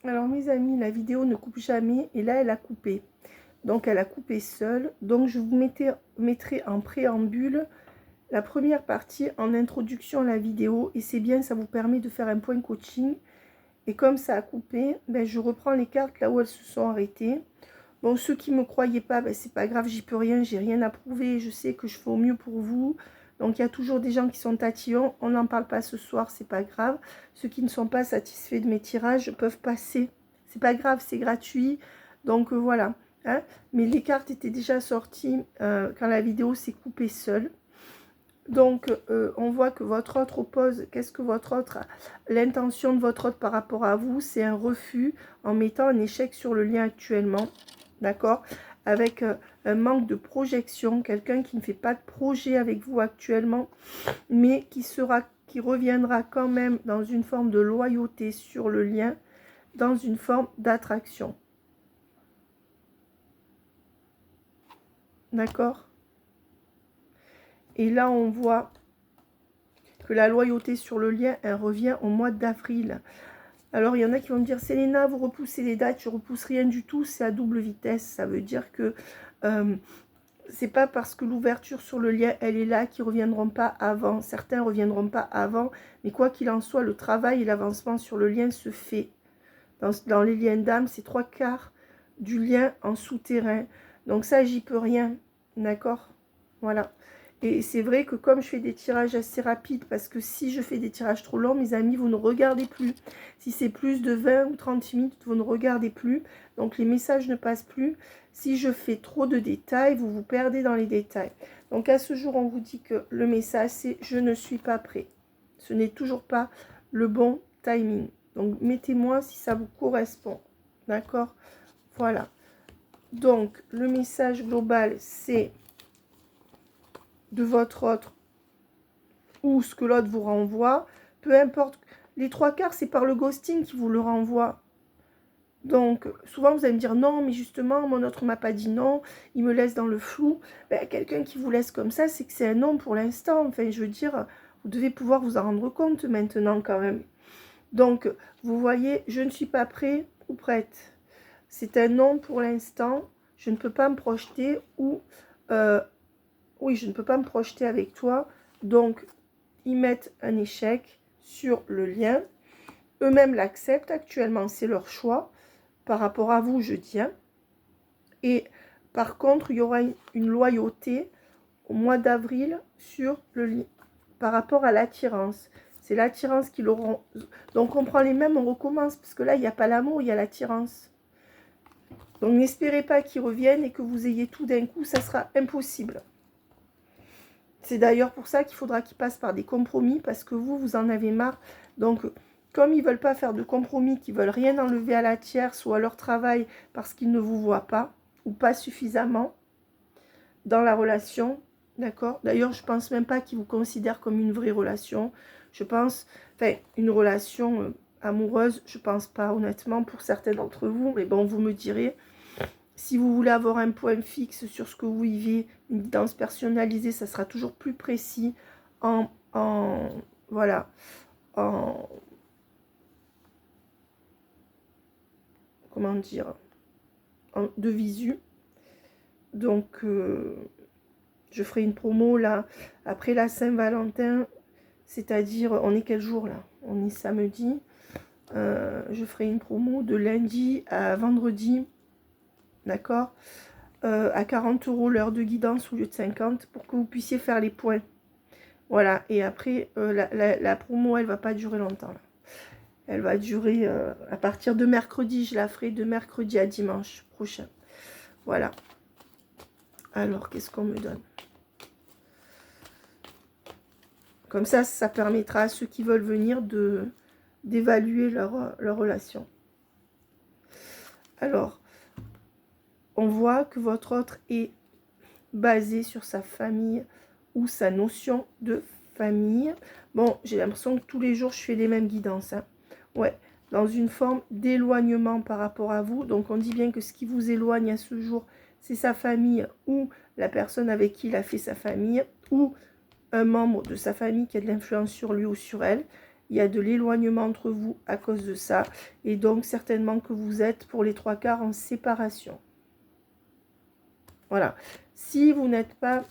Alors mes amis, la vidéo ne coupe jamais et là elle a coupé. Donc elle a coupé seule. Donc je vous mettrai en préambule la première partie en introduction à la vidéo. Et c'est bien, ça vous permet de faire un point coaching. Et comme ça a coupé, ben, je reprends les cartes là où elles se sont arrêtées. Bon, ceux qui ne me croyaient pas, ben, c'est pas grave, j'y peux rien, j'ai rien à prouver. Je sais que je fais au mieux pour vous. Donc il y a toujours des gens qui sont tatillons. On n'en parle pas ce soir, c'est pas grave. Ceux qui ne sont pas satisfaits de mes tirages peuvent passer. C'est pas grave, c'est gratuit. Donc voilà. Hein. Mais les cartes étaient déjà sorties quand la vidéo s'est coupée seule. Donc, on voit que votre autre oppose. Qu'est-ce que votre autre a? L'intention de votre autre par rapport à vous, c'est un refus en mettant un échec sur le lien actuellement. D'accord? Avec un manque de projection. Quelqu'un qui ne fait pas de projet avec vous actuellement, mais qui reviendra quand même dans une forme de loyauté sur le lien, dans une forme d'attraction. D'accord? Et là, on voit que la loyauté sur le lien, elle revient au mois d'avril. Alors, il y en a qui vont me dire, Selena, vous repoussez les dates. Je ne repousse rien du tout, c'est à double vitesse. Ça veut dire que c'est pas parce que l'ouverture sur le lien, elle est là, qu'ils ne reviendront pas avant. Certains ne reviendront pas avant. Mais quoi qu'il en soit, le travail et l'avancement sur le lien se fait. Dans les liens d'âme, c'est 3/4 du lien en souterrain. Donc ça, j'y peux rien. D'accord? Voilà. Et c'est vrai que comme je fais des tirages assez rapides, parce que si je fais des tirages trop longs, mes amis, vous ne regardez plus. Si c'est plus de 20 ou 30 minutes, vous ne regardez plus. Donc les messages ne passent plus. Si je fais trop de détails, vous vous perdez dans les détails. Donc à ce jour, on vous dit que le message, c'est « Je ne suis pas prêt ». Ce n'est toujours pas le bon timing. Donc mettez-moi si ça vous correspond. D'accord? Voilà. Donc le message global, c'est de votre autre ou ce que l'autre vous renvoie, peu importe. Les 3/4, c'est par le ghosting qui vous le renvoie. Donc, souvent, vous allez me dire, non, mais justement, mon autre m'a pas dit non, il me laisse dans le flou. Ben, quelqu'un qui vous laisse comme ça, c'est que c'est un non pour l'instant. Enfin, je veux dire, vous devez pouvoir vous en rendre compte maintenant quand même. Donc, vous voyez, je ne suis pas prêt ou prête. C'est un non pour l'instant. Je ne peux pas me projeter ou... oui, je ne peux pas me projeter avec toi. Donc, ils mettent un échec sur le lien. Eux-mêmes l'acceptent actuellement, c'est leur choix. Par rapport à vous, je dis. Hein. Et par contre, il y aura une loyauté au mois d'avril sur le lien. Par rapport à l'attirance. C'est l'attirance qui l'auront. Donc, on prend les mêmes, on recommence. Parce que là, il n'y a pas l'amour, il y a l'attirance. Donc, n'espérez pas qu'ils reviennent et que vous ayez tout d'un coup. Ça sera impossible. C'est d'ailleurs pour ça qu'il faudra qu'ils passent par des compromis, parce que vous en avez marre. Donc, comme ils ne veulent pas faire de compromis, qu'ils ne veulent rien enlever à la tierce ou à leur travail parce qu'ils ne vous voient pas, ou pas suffisamment dans la relation, d'accord? D'ailleurs, je ne pense même pas qu'ils vous considèrent comme une vraie relation. Je pense, enfin, une relation amoureuse, je ne pense pas, honnêtement, pour certains d'entre vous. Mais bon, vous me direz. Si vous voulez avoir un point fixe sur ce que vous vivez, une guidance personnalisée, ça sera toujours plus précis voilà, comment dire, de visu. Donc, je ferai une promo là, après la Saint-Valentin, c'est-à-dire, on est quel jour là? On est samedi. Je ferai une promo de lundi à vendredi, d'accord? À 40 € l'heure de guidance au lieu de 50 pour que vous puissiez faire les points. Voilà, et après, la promo, elle va pas durer longtemps. Là. Elle va durer à partir de mercredi, je la ferai de mercredi à dimanche prochain. Voilà. Alors, qu'est-ce qu'on me donne? Comme ça permettra à ceux qui veulent venir d'évaluer leur relation. Alors, on voit que votre autre est basé sur sa famille ou sa notion de famille. Bon, j'ai l'impression que tous les jours, je fais les mêmes guidances. Hein. Ouais, dans une forme d'éloignement par rapport à vous. Donc, on dit bien que ce qui vous éloigne à ce jour, c'est sa famille ou la personne avec qui il a fait sa famille ou un membre de sa famille qui a de l'influence sur lui ou sur elle. il y a de l'éloignement entre vous à cause de ça. Et donc, certainement que vous êtes, pour les 3/4, en séparation. Voilà. Si vous n'êtes pas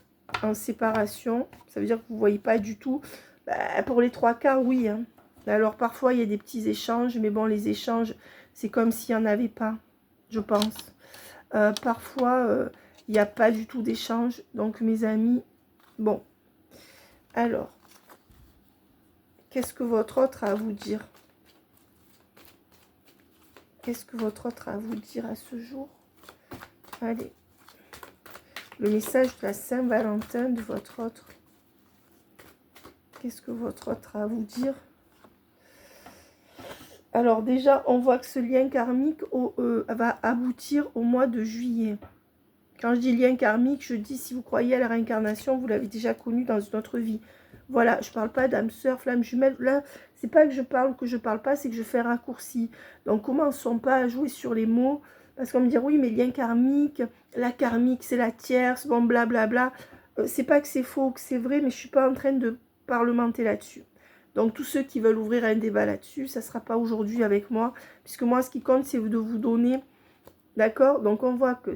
en séparation, ça veut dire que vous ne voyez pas du tout. Bah, pour les 3/4, oui. Hein. Alors, parfois, il y a des petits échanges. Mais bon, les échanges, c'est comme s'il n'y en avait pas, je pense. Parfois, il n'y a pas du tout d'échange. Donc, mes amis, bon. Alors, qu'est-ce que votre autre a à vous dire? Qu'est-ce que votre autre a à vous dire à ce jour? Allez. Le message de la Saint-Valentin de votre autre. Qu'est-ce que votre autre a à vous dire? Alors déjà, on voit que ce lien karmique va aboutir au mois de juillet. Quand je dis lien karmique, je dis si vous croyez à la réincarnation, vous l'avez déjà connu dans une autre vie. Voilà, je ne parle pas d'âme sœur, flamme jumelle. Là, c'est pas que je parle pas, c'est que je fais un raccourci. Donc, commençons pas à jouer sur les mots. Parce qu'on me dit, oui, mais lien karmique, la karmique, c'est la tierce, bon, blablabla. C'est pas que c'est faux ou que c'est vrai, mais je suis pas en train de parlementer là-dessus. Donc, tous ceux qui veulent ouvrir un débat là-dessus, ça ne sera pas aujourd'hui avec moi. Puisque moi, ce qui compte, c'est de vous donner. D'accord? Donc, on voit que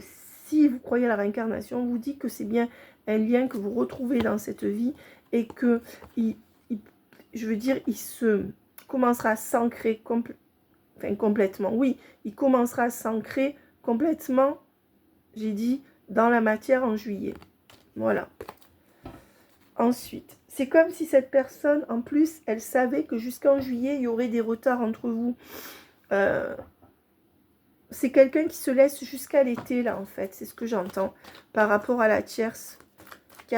si vous croyez à la réincarnation, on vous dit que c'est bien un lien que vous retrouvez dans cette vie et que, je veux dire, il se commencera à s'ancrer complètement. Oui, il commencera à s'ancrer complètement, j'ai dit, dans la matière en juillet. Voilà. Ensuite, c'est comme si cette personne, en plus, elle savait que jusqu'en juillet, il y aurait des retards entre vous. C'est quelqu'un qui se laisse jusqu'à l'été, là, en fait. C'est ce que j'entends par rapport à la tierce. Qui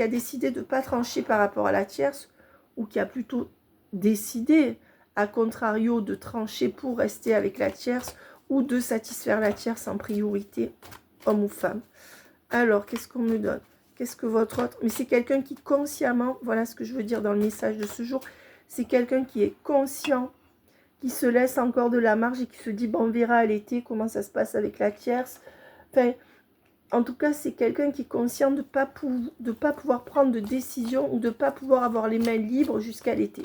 a décidé de ne pas trancher par rapport à la tierce, ou qui a plutôt décidé, à contrario, de trancher pour rester avec la tierce, ou de satisfaire la tierce en priorité, homme ou femme. Alors, qu'est-ce qu'on me donne? Qu'est-ce que votre autre... Mais c'est quelqu'un qui consciemment, voilà ce que je veux dire dans le message de ce jour, c'est quelqu'un qui est conscient, qui se laisse encore de la marge et qui se dit, bon, on verra à l'été comment ça se passe avec la tierce. Enfin, en tout cas, c'est quelqu'un qui est conscient de ne pas pouvoir prendre de décision ou de ne pas pouvoir avoir les mains libres jusqu'à l'été.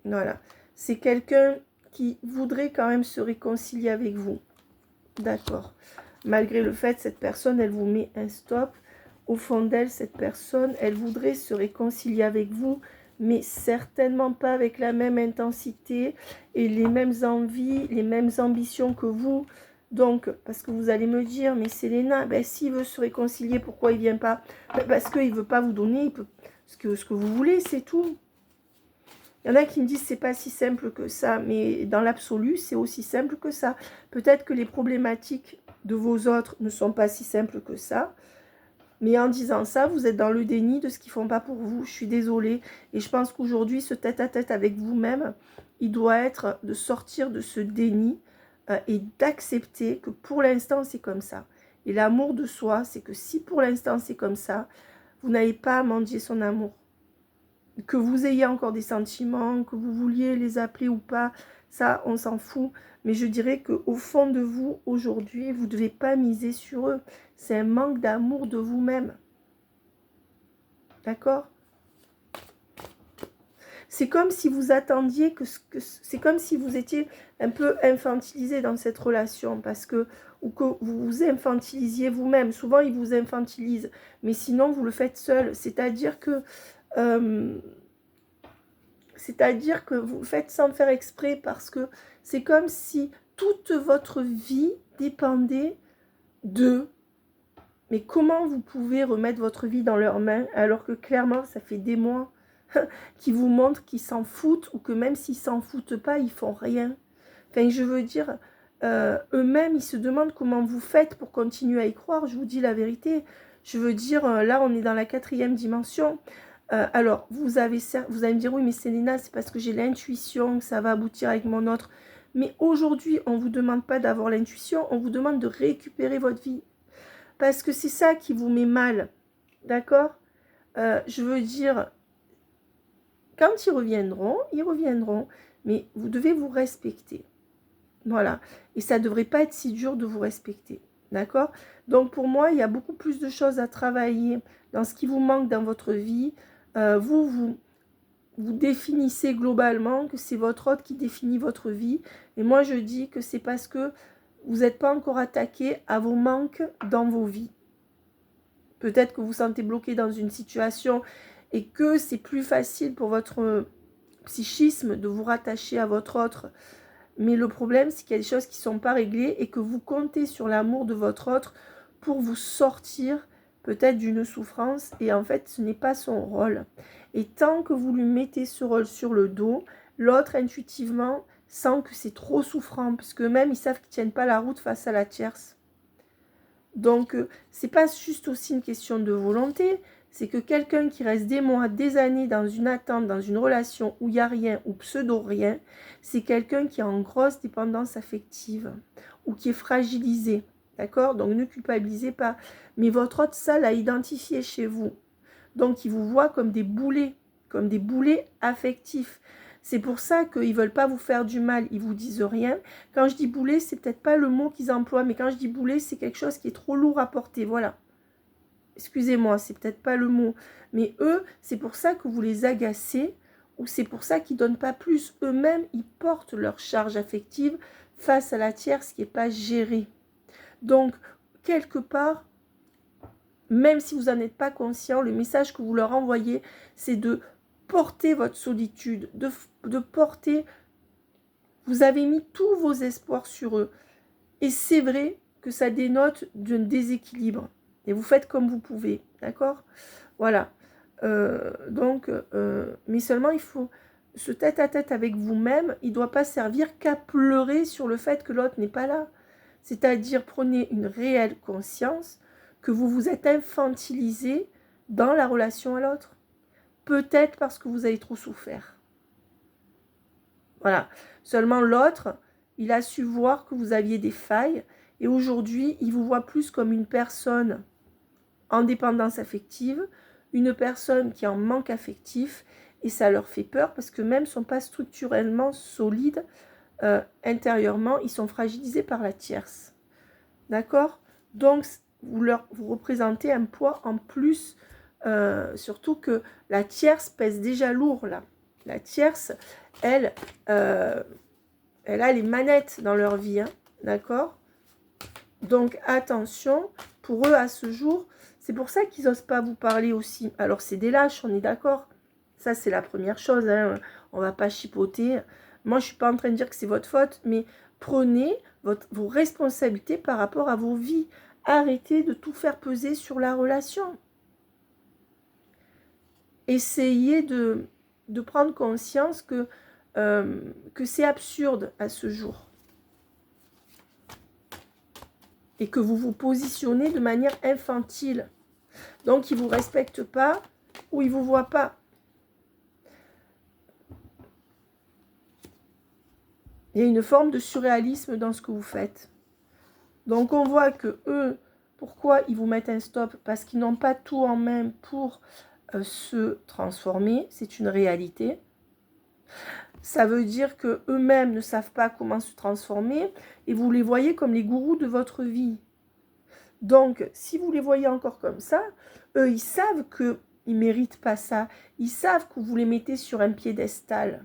Voilà. C'est quelqu'un qui voudrait quand même se réconcilier avec vous. D'accord. Malgré le fait, cette personne, elle vous met un stop. Au fond d'elle, cette personne, elle voudrait se réconcilier avec vous, mais certainement pas avec la même intensité et les mêmes envies, les mêmes ambitions que vous. Donc, parce que vous allez me dire, mais Selena, ben, s'il veut se réconcilier, pourquoi il ne vient pas? Ben, parce qu'il ne veut pas vous donner ce que vous voulez, c'est tout. Il y en a qui me disent, c'est pas si simple que ça, mais dans l'absolu, c'est aussi simple que ça. Peut-être que les problématiques de vos autres ne sont pas si simples que ça, mais en disant ça, vous êtes dans le déni de ce qu'ils ne font pas pour vous. Je suis désolée. Et je pense qu'aujourd'hui, ce tête-à-tête avec vous-même, il doit être de sortir de ce déni et d'accepter que pour l'instant, c'est comme ça. Et l'amour de soi, c'est que si pour l'instant, c'est comme ça, vous n'avez pas à mendier son amour. Que vous ayez encore des sentiments, que vous vouliez les appeler ou pas, ça, on s'en fout. Mais je dirais qu'au fond de vous, aujourd'hui, vous ne devez pas miser sur eux. C'est un manque d'amour de vous-même. D'accord? C'est comme si vous attendiez c'est comme si vous étiez un peu infantilisé dans cette relation, ou que vous vous infantilisiez vous-même. Souvent, ils vous infantilisent, mais sinon, vous le faites seul. C'est-à-dire que vous le faites sans faire exprès, parce que c'est comme si toute votre vie dépendait d'eux. Mais comment vous pouvez remettre votre vie dans leurs mains alors que clairement, ça fait des mois qu'ils vous montrent qu'ils s'en foutent, ou que même s'ils s'en foutent pas, ils font rien. Enfin, je veux dire, eux-mêmes, ils se demandent comment vous faites pour continuer à y croire. Je vous dis la vérité. Je veux dire, là, on est dans la 4e dimension. Alors, vous allez me dire, oui, mais Selena, c'est parce que j'ai l'intuition que ça va aboutir avec mon autre. Mais aujourd'hui, on ne vous demande pas d'avoir l'intuition, on vous demande de récupérer votre vie. Parce que c'est ça qui vous met mal. D'accord? Je veux dire, quand ils reviendront, mais vous devez vous respecter. Voilà. Et ça ne devrait pas être si dur de vous respecter. D'accord? Donc, pour moi, il y a beaucoup plus de choses à travailler dans ce qui vous manque dans votre vie. vous définissez globalement que c'est votre autre qui définit votre vie. Et moi, je dis que c'est parce que vous n'êtes pas encore attaqué à vos manques dans vos vies. Peut-être que vous vous sentez bloqué dans une situation et que c'est plus facile pour votre psychisme de vous rattacher à votre autre. Mais le problème, c'est qu'il y a des choses qui ne sont pas réglées et que vous comptez sur l'amour de votre autre pour vous sortir peut-être d'une souffrance. Et en fait, ce n'est pas son rôle. Et tant que vous lui mettez ce rôle sur le dos, l'autre, intuitivement, sent que c'est trop souffrant. Parce qu'eux-mêmes, ils savent qu'ils ne tiennent pas la route face à la tierce. Donc, c'est pas juste aussi une question de volonté. C'est que quelqu'un qui reste des mois, des années dans une attente, dans une relation où il n'y a rien, ou pseudo-rien, c'est quelqu'un qui est en grosse dépendance affective ou qui est fragilisé. D'accord? Donc, ne culpabilisez pas. Mais votre autre, ça l'a identifié chez vous. Donc, il vous voit comme des boulets affectifs. C'est pour ça qu'ils ne veulent pas vous faire du mal, ils ne vous disent rien. Quand je dis boulet, c'est peut-être pas le mot qu'ils emploient, mais quand je dis boulet, c'est quelque chose qui est trop lourd à porter, voilà. Excusez-moi, c'est peut-être pas le mot. Mais eux, c'est pour ça que vous les agacez, ou c'est pour ça qu'ils ne donnent pas plus. Eux-mêmes, ils portent leur charge affective face à la tierce qui n'est pas gérée. Donc, quelque part, même si vous n'en êtes pas conscient, le message que vous leur envoyez, c'est de porter votre solitude, de porter... Vous avez mis tous vos espoirs sur eux. Et c'est vrai que ça dénote d'un déséquilibre. Et vous faites comme vous pouvez, d'accord? Voilà. Mais seulement il faut... Ce tête-à-tête avec vous-même, il ne doit pas servir qu'à pleurer sur le fait que l'autre n'est pas là. C'est-à-dire, prenez une réelle conscience que vous vous êtes infantilisé dans la relation à l'autre. Peut-être parce que vous avez trop souffert. Voilà. Seulement l'autre, il a su voir que vous aviez des failles et aujourd'hui, il vous voit plus comme une personne en dépendance affective, une personne qui est en manque affectif et ça leur fait peur parce que même ne sont pas structurellement solides intérieurement, ils sont fragilisés par la tierce. D'accord? Donc, vous représentez un poids en plus, surtout que la tierce pèse déjà lourd là. La tierce, elle a les manettes dans leur vie, hein, d'accord? Donc, attention, pour eux, à ce jour, c'est pour ça qu'ils n'osent pas vous parler aussi. Alors, c'est des lâches, on est d'accord? Ça, c'est la première chose, hein. On ne va pas chipoter. Moi, je ne suis pas en train de dire que c'est votre faute, mais prenez vos responsabilités par rapport à vos vies. Arrêtez de tout faire peser sur la relation. Essayez de prendre conscience que c'est absurde à ce jour. Et que vous vous positionnez de manière infantile. Donc, ils ne vous respectent pas ou ils ne vous voient pas. Il y a une forme de surréalisme dans ce que vous faites. Donc, on voit que eux, pourquoi ils vous mettent un stop? Parce qu'ils n'ont pas tout en main pour se transformer. C'est une réalité. Ça veut dire qu'eux-mêmes ne savent pas comment se transformer et vous les voyez comme les gourous de votre vie. Donc, si vous les voyez encore comme ça, eux, ils savent qu'ils ne méritent pas ça. Ils savent que vous les mettez sur un piédestal.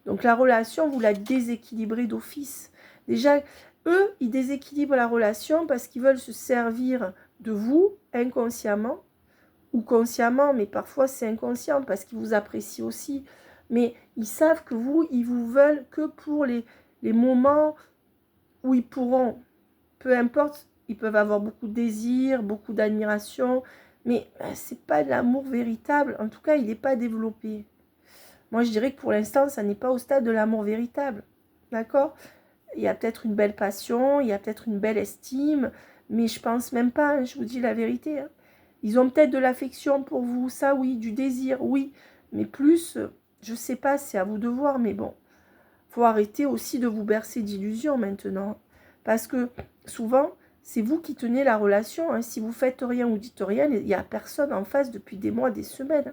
Donc, la relation, vous la déséquilibrez d'office. Déjà, eux, ils déséquilibrent la relation parce qu'ils veulent se servir de vous inconsciemment ou consciemment, mais parfois c'est inconscient parce qu'ils vous apprécient aussi. Mais ils savent que vous, ils vous veulent que pour les moments où ils pourront, peu importe, ils peuvent avoir beaucoup de désir, beaucoup d'admiration, mais c'est pas de l'amour véritable. En tout cas, il n'est pas développé. Moi, je dirais que pour l'instant, ça n'est pas au stade de l'amour véritable. D'accord? Il y a peut-être une belle passion, il y a peut-être une belle estime, mais je pense même pas, hein, je vous dis la vérité. Hein. Ils ont peut-être de l'affection pour vous, ça oui, du désir, oui. Mais plus, je sais pas, c'est à vous de voir, mais bon. Faut arrêter aussi de vous bercer d'illusions maintenant. Parce que souvent, c'est vous qui tenez la relation. Hein. Si vous faites rien ou dites rien, il n'y a personne en face depuis des mois, des semaines.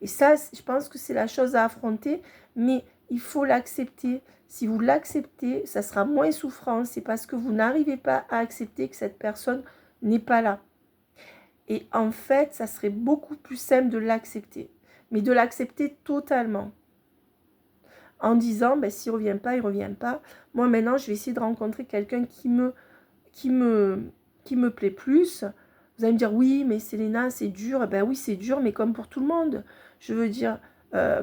Et ça, je pense que c'est la chose à affronter, mais il faut l'accepter. Si vous l'acceptez, ça sera moins souffrant. C'est parce que vous n'arrivez pas à accepter que cette personne n'est pas là. Et en fait, ça serait beaucoup plus simple de l'accepter. Mais de l'accepter totalement. En disant, ben, s'il ne revient pas, il ne revient pas. Moi, maintenant, je vais essayer de rencontrer quelqu'un qui me plaît plus. Vous allez me dire, oui, mais Selena, c'est dur. Eh ben oui, c'est dur, mais comme pour tout le monde. Je veux dire,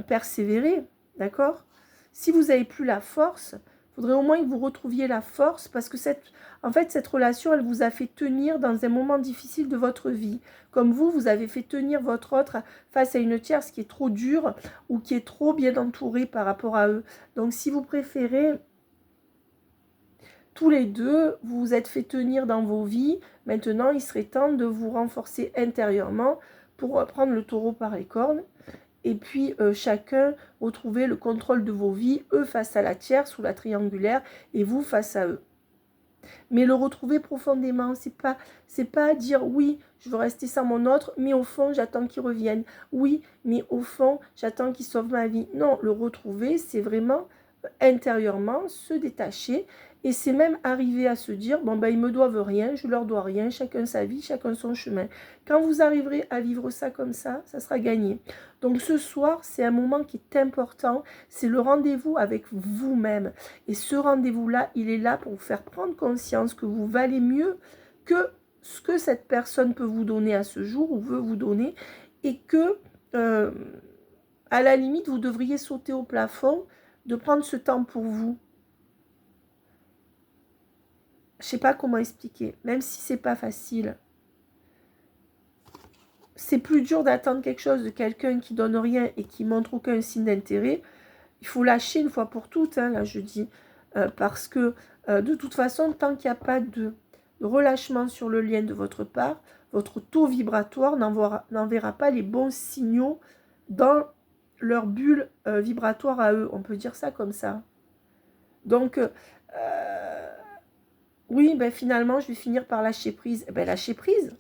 persévérer, d'accord? Si vous n'avez plus la force, il faudrait au moins que vous retrouviez la force, parce que en fait, cette relation, elle vous a fait tenir dans un moment difficile de votre vie. Comme vous avez fait tenir votre autre face à une tierce qui est trop dure ou qui est trop bien entourée par rapport à eux. Donc, si vous préférez, tous les deux, vous vous êtes fait tenir dans vos vies. Maintenant, il serait temps de vous renforcer intérieurement pour prendre le taureau par les cornes. Et puis, chacun retrouver le contrôle de vos vies, eux face à la tierce ou la triangulaire, et vous face à eux. Mais le retrouver profondément, c'est pas dire oui, je veux rester sans mon autre, mais au fond, j'attends qu'il revienne. Oui, mais au fond, j'attends qu'il sauve ma vie. Non, le retrouver, c'est vraiment intérieurement se détacher. Et c'est même arriver à se dire, bon ben ils me doivent rien, je leur dois rien, chacun sa vie, chacun son chemin. Quand vous arriverez à vivre ça comme ça sera gagné. Donc ce soir, c'est un moment qui est important, c'est le rendez-vous avec vous-même. Et ce rendez-vous-là, il est là pour vous faire prendre conscience que vous valez mieux que ce que cette personne peut vous donner à ce jour ou veut vous donner. Et que, à la limite, vous devriez sauter au plafond, de prendre ce temps pour vous. Je ne sais pas comment expliquer, même si c'est pas facile. C'est plus dur d'attendre quelque chose de quelqu'un qui donne rien et qui montre aucun signe d'intérêt. Il faut lâcher une fois pour toutes, hein, là je dis. Parce que de toute façon, tant qu'il n'y a pas de relâchement sur le lien de votre part, votre taux vibratoire n'enverra pas les bons signaux dans leur bulle vibratoire à eux. On peut dire ça comme ça. Donc, oui, ben finalement, je vais finir par lâcher prise. Ben, lâcher prise,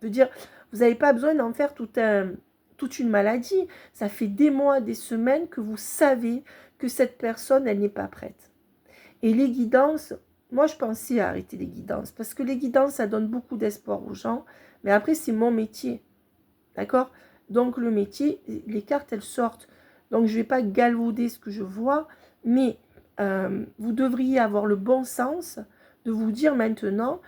veut dire, vous n'avez pas besoin d'en faire toute une maladie. Ça fait des mois, des semaines que vous savez que cette personne, elle n'est pas prête. Et les guidances, moi, je pensais à arrêter les guidances, parce que les guidances, ça donne beaucoup d'espoir aux gens. Mais après, c'est mon métier. D'accord? Donc, le métier, les cartes, elles sortent. Donc, je ne vais pas galvauder ce que je vois, mais vous devriez avoir le bon sens de vous dire maintenant,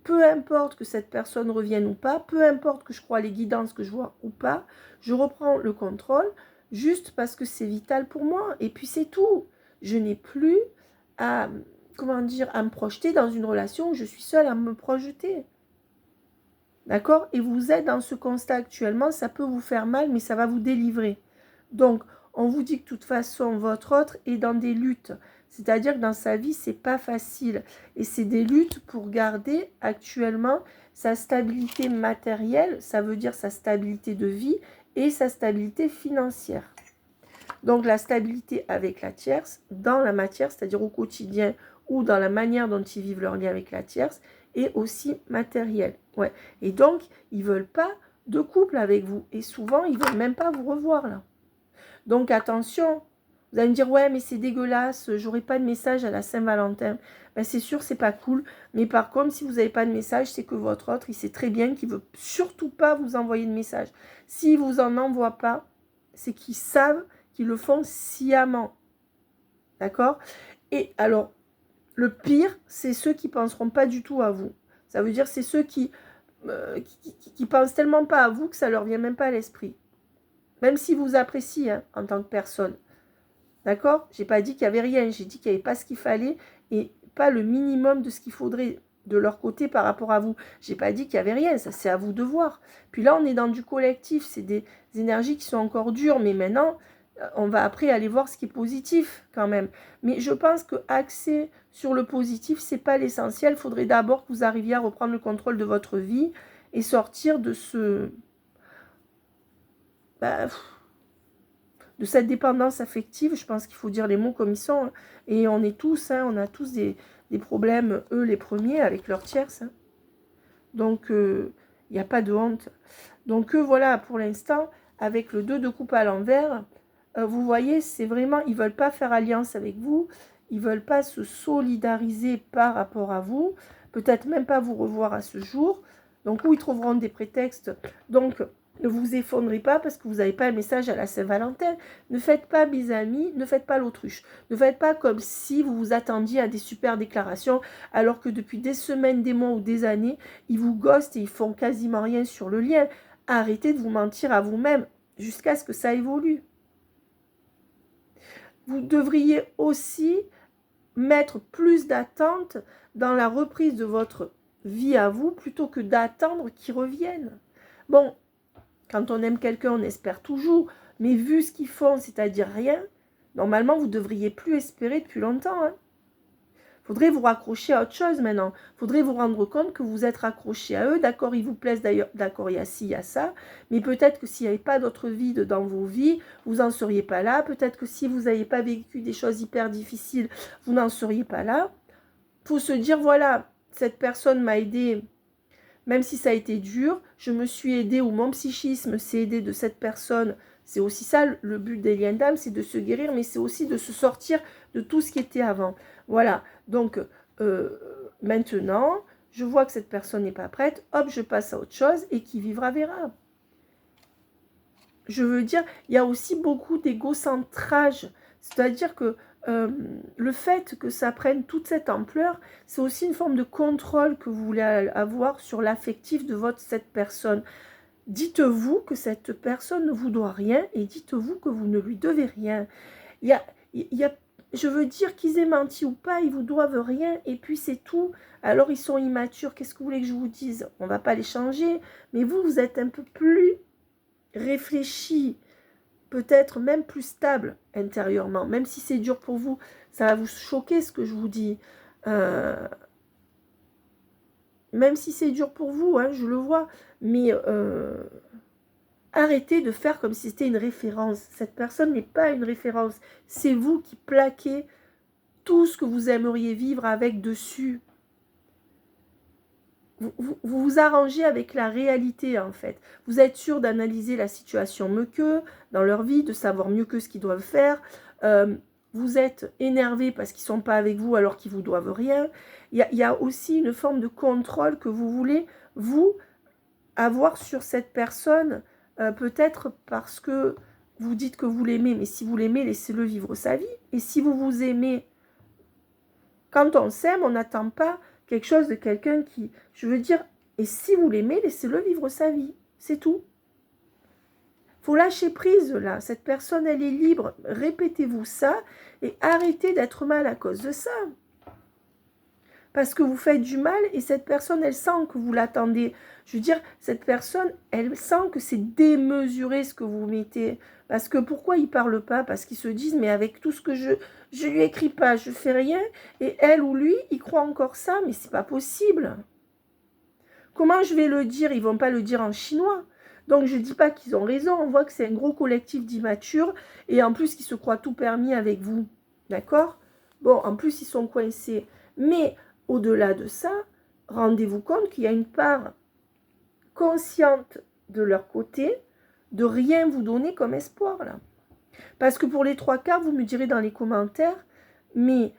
peu importe que cette personne revienne ou pas, peu importe que je croie les guidances que je vois ou pas, je reprends le contrôle juste parce que c'est vital pour moi. Et puis c'est tout. Je n'ai plus à, comment dire, à me projeter dans une relation où je suis seule à me projeter. D'accord? Et vous êtes dans ce constat actuellement, ça peut vous faire mal, mais ça va vous délivrer. Donc, on vous dit que de toute façon, votre autre est dans des luttes. C'est-à-dire que dans sa vie, c'est pas facile. Et c'est des luttes pour garder actuellement sa stabilité matérielle, ça veut dire sa stabilité de vie et sa stabilité financière. Donc la stabilité avec la tierce, dans la matière, c'est-à-dire au quotidien ou dans la manière dont ils vivent leur lien avec la tierce, et aussi matériel. Ouais. Et donc, ils ne veulent pas de couple avec vous. Et souvent, ils ne veulent même pas vous revoir là. Donc attention, vous allez me dire, ouais, mais c'est dégueulasse, j'aurai pas de message à la Saint-Valentin. Ben, c'est sûr, c'est pas cool. Mais par contre, si vous n'avez pas de message, c'est que votre autre, il sait très bien qu'il ne veut surtout pas vous envoyer de message. S'il ne vous en envoie pas, c'est qu'ils savent qu'ils le font sciemment. D'accord? Et alors, le pire, c'est ceux qui ne penseront pas du tout à vous. Ça veut dire c'est ceux qui pensent tellement pas à vous que ça ne leur vient même pas à l'esprit. Même s'ils vous apprécient hein, en tant que personne. D'accord? J'ai pas dit qu'il n'y avait rien. J'ai dit qu'il n'y avait pas ce qu'il fallait et pas le minimum de ce qu'il faudrait de leur côté par rapport à vous. J'ai pas dit qu'il n'y avait rien. Ça, c'est à vous de voir. Puis là, on est dans du collectif. C'est des énergies qui sont encore dures. Mais maintenant, on va après aller voir ce qui est positif quand même. Mais je pense que axer sur le positif, c'est pas l'essentiel. Il faudrait d'abord que vous arriviez à reprendre le contrôle de votre vie et sortir de de cette dépendance affective. Je pense qu'il faut dire les mots comme ils sont. Hein. Et on est tous, hein, on a tous des problèmes, eux les premiers, avec leur tierce. Hein. Donc, il n'y a pas de honte. Donc, voilà, pour l'instant, avec le 2 de coupe à l'envers, vous voyez, c'est vraiment, ils ne veulent pas faire alliance avec vous, ils ne veulent pas se solidariser par rapport à vous, peut-être même pas vous revoir à ce jour. Donc, où ils trouveront des prétextes. Donc, ne vous effondrez pas parce que vous n'avez pas le message à la Saint-Valentin. Ne faites pas, mes amis, ne faites pas l'autruche. Ne faites pas comme si vous vous attendiez à des super déclarations alors que depuis des semaines, des mois ou des années, ils vous ghostent et ils font quasiment rien sur le lien. Arrêtez de vous mentir à vous-même jusqu'à ce que ça évolue. Vous devriez aussi mettre plus d'attente dans la reprise de votre vie à vous plutôt que d'attendre qu'ils reviennent. Bon, quand on aime quelqu'un, on espère toujours, mais vu ce qu'ils font, c'est-à-dire rien, normalement, vous ne devriez plus espérer depuis longtemps. Hein. Faudrait vous raccrocher à autre chose maintenant. Faudrait vous rendre compte que vous êtes raccroché à eux. D'accord, ils vous plaisent d'ailleurs. D'accord, il y a ci, il y a ça. Mais peut-être que s'il n'y avait pas d'autre vide dans vos vies, vous n'en seriez pas là. Peut-être que si vous n'avez pas vécu des choses hyper difficiles, vous n'en seriez pas là. Il faut se dire, voilà, cette personne m'a aidé, même si ça a été dur, je me suis aidée ou mon psychisme s'est aidé de cette personne. C'est aussi ça le but des liens d'âme, c'est de se guérir, mais c'est aussi de se sortir de tout ce qui était avant. Voilà, donc maintenant, je vois que cette personne n'est pas prête, hop, je passe à autre chose et qui vivra verra. Je veux dire, il y a aussi beaucoup d'égocentrage, c'est-à-dire que le fait que ça prenne toute cette ampleur, c'est aussi une forme de contrôle que vous voulez avoir sur l'affectif de cette personne. Dites-vous que cette personne ne vous doit rien et dites-vous que vous ne lui devez rien. Je veux dire qu'ils aient menti ou pas, ils vous doivent rien et puis c'est tout. Alors ils sont immatures, qu'est-ce que vous voulez que je vous dise? On ne va pas les changer, mais vous êtes un peu plus réfléchi, peut-être même plus stable intérieurement, même si c'est dur pour vous, ça va vous choquer ce que je vous dis. Même si c'est dur pour vous, hein, je le vois, mais arrêtez de faire comme si c'était une référence. Cette personne n'est pas une référence, c'est vous qui plaquez tout ce que vous aimeriez vivre avec dessus. Vous vous arrangez avec la réalité, en fait. Vous êtes sûr d'analyser la situation mieux qu'eux, dans leur vie, de savoir mieux que ce qu'ils doivent faire. Vous êtes énervé parce qu'ils ne sont pas avec vous alors qu'ils ne vous doivent rien. Il y a aussi une forme de contrôle que vous voulez, vous, avoir sur cette personne, peut-être parce que vous dites que vous l'aimez, mais si vous l'aimez, laissez-le vivre sa vie. Et si vous vous aimez, quand on s'aime, on n'attend pas quelque chose de quelqu'un qui, je veux dire, et si vous l'aimez, laissez-le vivre sa vie, c'est tout. Faut lâcher prise là, cette personne elle est libre, répétez-vous ça et arrêtez d'être mal à cause de ça. Parce que vous faites du mal et cette personne elle sent que vous l'attendez. Je veux dire, cette personne elle sent que c'est démesuré ce que vous mettez. Parce que pourquoi ils ne parlent pas? Parce qu'ils se disent, mais avec tout ce que je lui écris pas, je fais rien. Et elle ou lui, ils croient encore ça, mais c'est pas possible. Comment je vais le dire? Ils vont pas le dire en chinois. Donc je dis pas qu'ils ont raison, on voit que c'est un gros collectif d'immatures. Et en plus, qu'ils se croient tout permis avec vous. D'accord? Bon, en plus, ils sont coincés. Mais au-delà de ça, rendez-vous compte qu'il y a une part consciente de leur côté de rien vous donner comme espoir là. Parce que pour les 3 quarts, vous me direz dans les commentaires, mais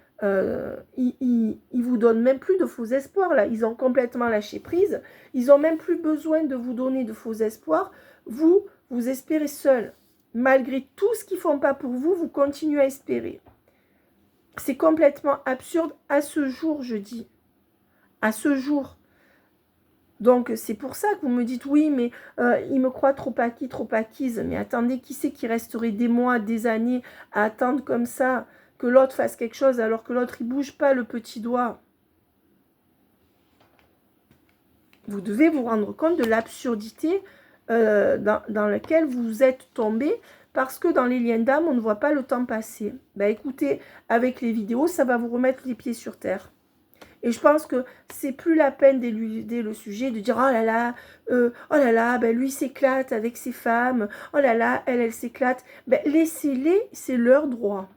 ils vous donnent même plus de faux espoirs là. Ils ont complètement lâché prise. Ils n'ont même plus besoin de vous donner de faux espoirs. Vous espérez seul. Malgré tout ce qu'ils ne font pas pour vous, vous continuez à espérer. C'est complètement absurde à ce jour, je dis. À ce jour. Donc, c'est pour ça que vous me dites, oui, mais il me croit trop acquis, trop acquise. Mais attendez, qui c'est qui resterait des mois, des années à attendre comme ça que l'autre fasse quelque chose alors que l'autre, il ne bouge pas le petit doigt? Vous devez vous rendre compte de l'absurdité dans laquelle vous êtes tombé parce que dans les liens d'âme, on ne voit pas le temps passer. Ben, écoutez, avec les vidéos, ça va vous remettre les pieds sur terre. Et je pense que c'est plus la peine d'éluder le sujet, de dire oh là là, ben lui s'éclate avec ses femmes, oh là là, elle s'éclate. Ben laissez-les, c'est leur droit.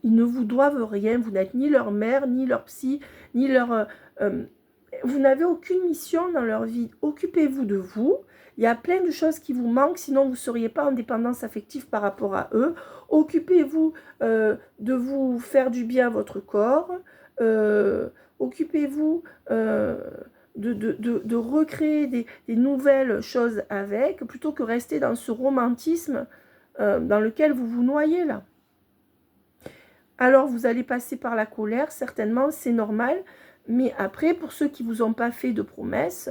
Ils ne vous doivent rien, vous n'êtes ni leur mère, ni leur psy, ni leur... vous n'avez aucune mission dans leur vie. Occupez-vous de vous. Il y a plein de choses qui vous manquent, sinon vous ne seriez pas en dépendance affective par rapport à eux. Occupez-vous de vous faire du bien à votre corps. Occupez-vous de recréer des nouvelles choses avec, plutôt que rester dans ce romantisme dans lequel vous vous noyez là. Alors, vous allez passer par la colère, certainement, c'est normal. Mais après, pour ceux qui ne vous ont pas fait de promesses,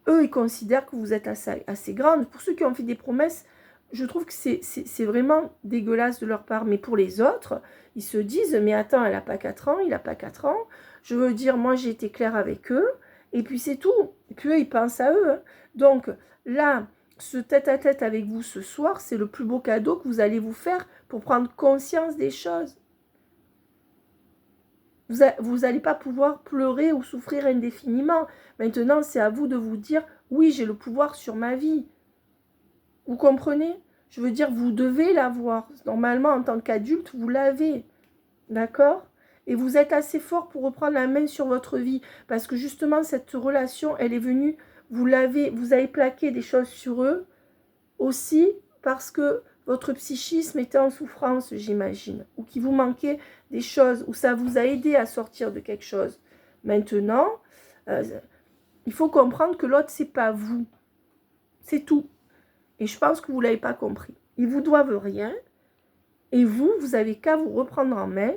eux, ils considèrent que vous êtes assez grande. Pour ceux qui ont fait des promesses, je trouve que c'est vraiment dégueulasse de leur part. Mais pour les autres, ils se disent, mais attends, elle n'a pas 4 ans, il n'a pas 4 ans. Je veux dire, moi, j'ai été claire avec eux. Et puis, c'est tout. Et puis, eux, ils pensent à eux. Hein. Donc, là, ce tête-à-tête avec vous ce soir, c'est le plus beau cadeau que vous allez vous faire pour prendre conscience des choses. Vous n'allez pas pouvoir pleurer ou souffrir indéfiniment. Maintenant, c'est à vous de vous dire, oui, j'ai le pouvoir sur ma vie. Vous comprenez? Je veux dire, vous devez l'avoir. Normalement, en tant qu'adulte, vous l'avez. D'accord? Et vous êtes assez fort pour reprendre la main sur votre vie. Parce que justement, cette relation, elle est venue, vous avez plaqué des choses sur eux. Aussi parce que votre psychisme était en souffrance, j'imagine, ou qu'il vous manquait des choses, ou ça vous a aidé à sortir de quelque chose. Maintenant, il faut comprendre que l'autre, c'est pas vous. C'est tout. Et je pense que vous ne l'avez pas compris. Ils vous doivent rien, et vous avez qu'à vous reprendre en main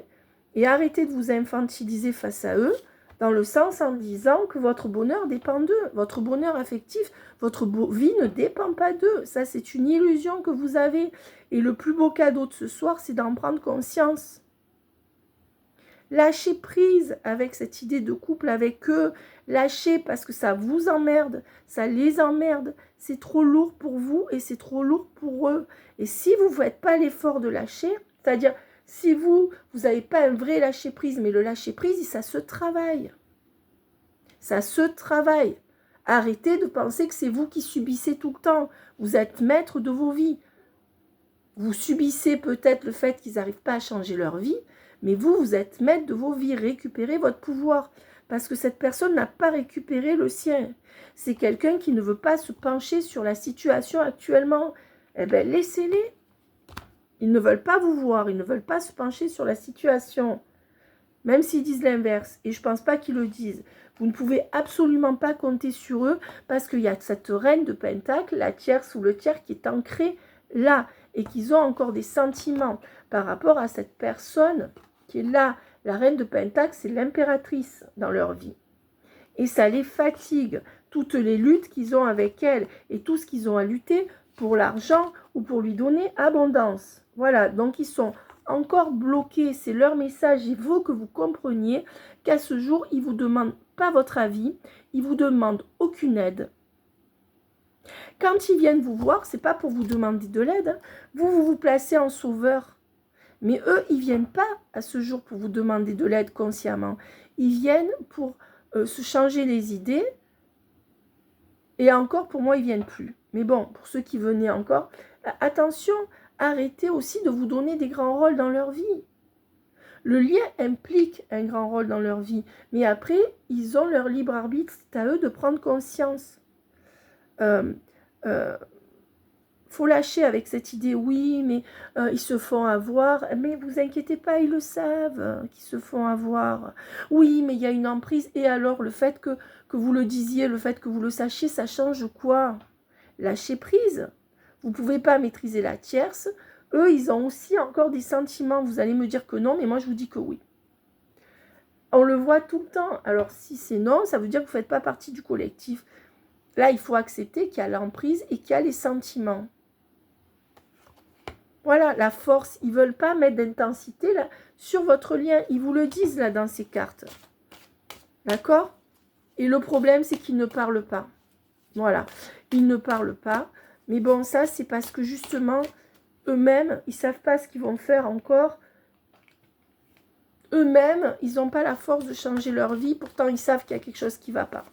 et arrêter de vous infantiliser face à eux, dans le sens en disant que votre bonheur dépend d'eux. Votre bonheur affectif, votre vie ne dépend pas d'eux. Ça, c'est une illusion que vous avez. Et le plus beau cadeau de ce soir, c'est d'en prendre conscience. Lâchez prise avec cette idée de couple avec eux. Lâchez parce que ça vous emmerde, ça les emmerde. C'est trop lourd pour vous et c'est trop lourd pour eux. Et si vous ne faites pas l'effort de lâcher, c'est-à-dire si vous n'avez pas un vrai lâcher prise, mais le lâcher prise, ça se travaille. Ça se travaille. Arrêtez de penser que c'est vous qui subissez tout le temps. Vous êtes maître de vos vies. Vous subissez peut-être le fait qu'ils n'arrivent pas à changer leur vie, mais vous êtes maître de vos vies. Récupérez votre pouvoir. Parce que cette personne n'a pas récupéré le sien. C'est quelqu'un qui ne veut pas se pencher sur la situation actuellement. Eh bien, laissez-les. Ils ne veulent pas vous voir. Ils ne veulent pas se pencher sur la situation. Même s'ils disent l'inverse. Et je ne pense pas qu'ils le disent. Vous ne pouvez absolument pas compter sur eux parce qu'il y a cette reine de Pentacle, la tierce ou le tiers qui est ancrée là. Et qu'ils ont encore des sentiments par rapport à cette personne qui est là. La reine de Pentacle, c'est l'impératrice dans leur vie. Et ça les fatigue. Toutes les luttes qu'ils ont avec elle et tout ce qu'ils ont à lutter pour l'argent ou pour lui donner abondance. Voilà, donc ils sont encore bloqués. C'est leur message. Il faut que vous compreniez qu'à ce jour, ils ne vous demandent pas votre avis. Ils ne vous demandent aucune aide. Quand ils viennent vous voir, ce n'est pas pour vous demander de l'aide. Hein. Vous vous placez en sauveur. Mais eux, ils ne viennent pas à ce jour pour vous demander de l'aide consciemment. Ils viennent pour se changer les idées. Et encore, pour moi, ils ne viennent plus. Mais bon, pour ceux qui venaient encore, attention, arrêtez aussi de vous donner des grands rôles dans leur vie. Le lien implique un grand rôle dans leur vie. Mais après, ils ont leur libre arbitre. C'est à eux de prendre conscience. Faut lâcher avec cette idée, oui, mais ils se font avoir. Mais vous inquiétez pas, ils le savent qu'ils se font avoir. Oui, mais il y a une emprise. Et alors, le fait que vous le disiez, le fait que vous le sachiez, ça change quoi? Lâchez prise. Vous ne pouvez pas maîtriser la tierce. Eux, ils ont aussi encore des sentiments. Vous allez me dire que non, mais moi, je vous dis que oui. On le voit tout le temps. Alors, si c'est non, ça veut dire que vous ne faites pas partie du collectif. Là, il faut accepter qu'il y a l'emprise et qu'il y a les sentiments. Voilà, la force. Ils ne veulent pas mettre d'intensité là sur votre lien. Ils vous le disent là dans ces cartes. D'accord? Et le problème, c'est qu'ils ne parlent pas. Voilà. Ils ne parlent pas. Mais bon, ça, c'est parce que justement, eux-mêmes, ils ne savent pas ce qu'ils vont faire encore. Eux-mêmes, ils n'ont pas la force de changer leur vie. Pourtant, ils savent qu'il y a quelque chose qui ne va pas.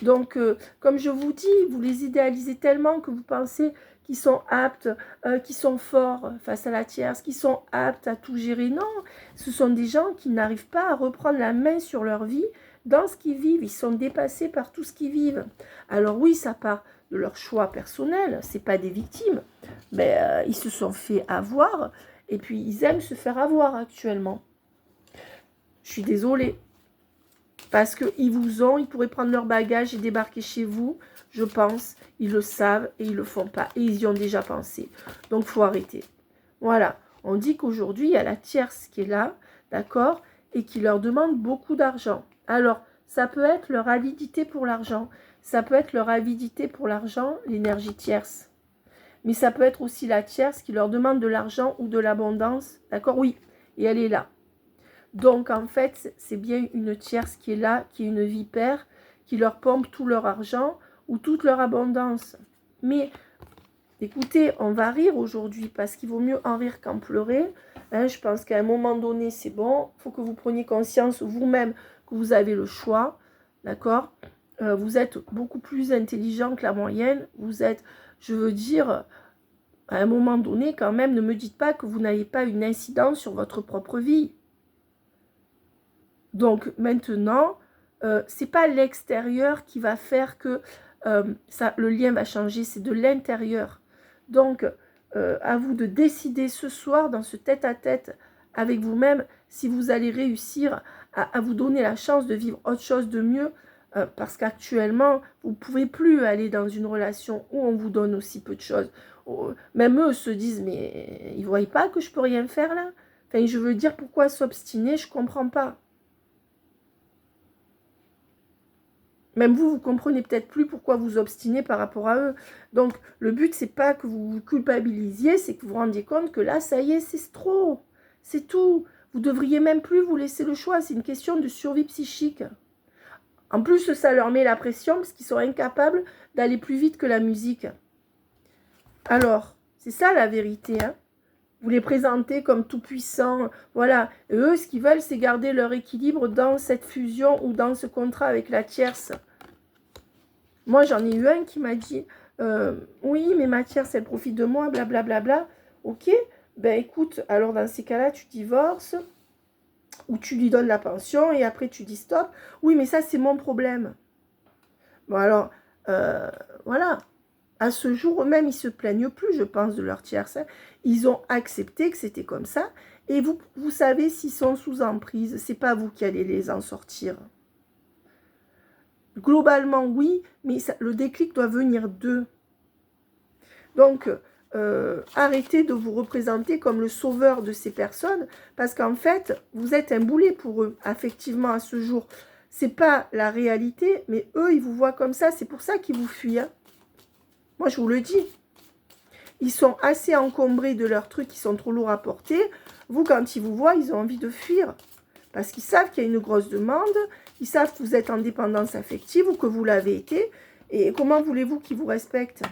Donc, comme je vous dis, vous les idéalisez tellement que vous pensez qu'ils sont aptes, qu'ils sont forts face à la tierce, qu'ils sont aptes à tout gérer. Non, ce sont des gens qui n'arrivent pas à reprendre la main sur leur vie dans ce qu'ils vivent. Ils sont dépassés par tout ce qu'ils vivent. Alors oui, ça part de leur choix personnel, ce n'est pas des victimes. Mais ils se sont fait avoir et puis ils aiment se faire avoir actuellement. Je suis désolée. Parce qu'ils vous ont, ils pourraient prendre leur bagage et débarquer chez vous, je pense. Ils le savent et ils ne le font pas. Et ils y ont déjà pensé. Donc, il faut arrêter. Voilà. On dit qu'aujourd'hui, il y a la tierce qui est là, d'accord, et qui leur demande beaucoup d'argent. Alors, ça peut être leur avidité pour l'argent. Ça peut être leur avidité pour l'argent, l'énergie tierce. Mais ça peut être aussi la tierce qui leur demande de l'argent ou de l'abondance. D'accord? Oui. Et elle est là. Donc, en fait, c'est bien une tierce qui est là, qui est une vipère, qui leur pompe tout leur argent ou toute leur abondance. Mais, écoutez, on va rire aujourd'hui parce qu'il vaut mieux en rire qu'en pleurer. Hein, je pense qu'à un moment donné, c'est bon. Il faut que vous preniez conscience vous-même que vous avez le choix. D'accord? Vous êtes beaucoup plus intelligent que la moyenne. Vous êtes, je veux dire, à un moment donné, quand même, ne me dites pas que vous n'avez pas une incidence sur votre propre vie. Donc maintenant, c'est pas l'extérieur qui va faire que le lien va changer, c'est de l'intérieur. Donc, à vous de décider ce soir, dans ce tête-à-tête avec vous-même, si vous allez réussir à vous donner la chance de vivre autre chose de mieux, parce qu'actuellement, vous ne pouvez plus aller dans une relation où on vous donne aussi peu de choses. Même eux se disent, mais ils ne voient pas que je ne peux rien faire là. Enfin, je veux dire, pourquoi s'obstiner, je ne comprends pas. Même vous, vous comprenez peut-être plus pourquoi vous obstinez par rapport à eux. Donc, le but, c'est pas que vous vous culpabilisiez, c'est que vous vous rendiez compte que là, ça y est, c'est trop. C'est tout. Vous devriez même plus vous laisser le choix. C'est une question de survie psychique. En plus, ça leur met la pression parce qu'ils sont incapables d'aller plus vite que la musique. Alors, c'est ça la vérité. Hein. Vous les présentez comme tout puissants. Voilà. Et eux, ce qu'ils veulent, c'est garder leur équilibre dans cette fusion ou dans ce contrat avec la tierce. Moi, j'en ai eu un qui m'a dit oui, mais ma tierce, elle profite de moi, blablabla. Bla, bla, bla. Ok, ben écoute, alors dans ces cas-là, tu divorces ou tu lui donnes la pension et après tu dis stop. Oui, mais ça, c'est mon problème. Bon, alors, voilà. À ce jour, même, ils ne se plaignent plus, je pense, de leur tierce. Hein. Ils ont accepté que c'était comme ça. Et vous savez, s'ils sont sous emprise, c'est pas vous qui allez les en sortir. Globalement, oui, mais le déclic doit venir d'eux. Donc, arrêtez de vous représenter comme le sauveur de ces personnes, parce qu'en fait, vous êtes un boulet pour eux, affectivement, à ce jour. Ce n'est pas la réalité, mais eux, ils vous voient comme ça. C'est pour ça qu'ils vous fuient. Hein. Moi, je vous le dis. Ils sont assez encombrés de leurs trucs qui sont trop lourds à porter. Vous, quand ils vous voient, ils ont envie de fuir. Parce qu'ils savent qu'il y a une grosse demande. Ils savent que vous êtes en dépendance affective ou que vous l'avez été. Et comment voulez-vous qu'ils vous respectent?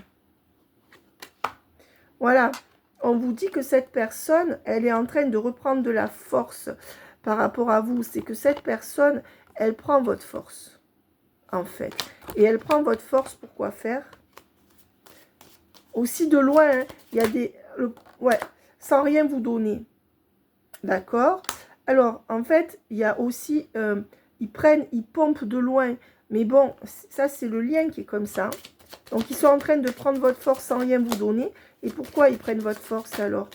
Voilà. On vous dit que cette personne, elle est en train de reprendre de la force par rapport à vous. C'est que cette personne, elle prend votre force, en fait. Et elle prend votre force pour quoi faire? Aussi de loin, hein, il y a des... ouais, sans rien vous donner. D'accord? Alors, en fait, il y a aussi... ils pompent de loin. Mais bon, ça, c'est le lien qui est comme ça. Donc, ils sont en train de prendre votre force sans rien vous donner. Et pourquoi ils prennent votre force, alors?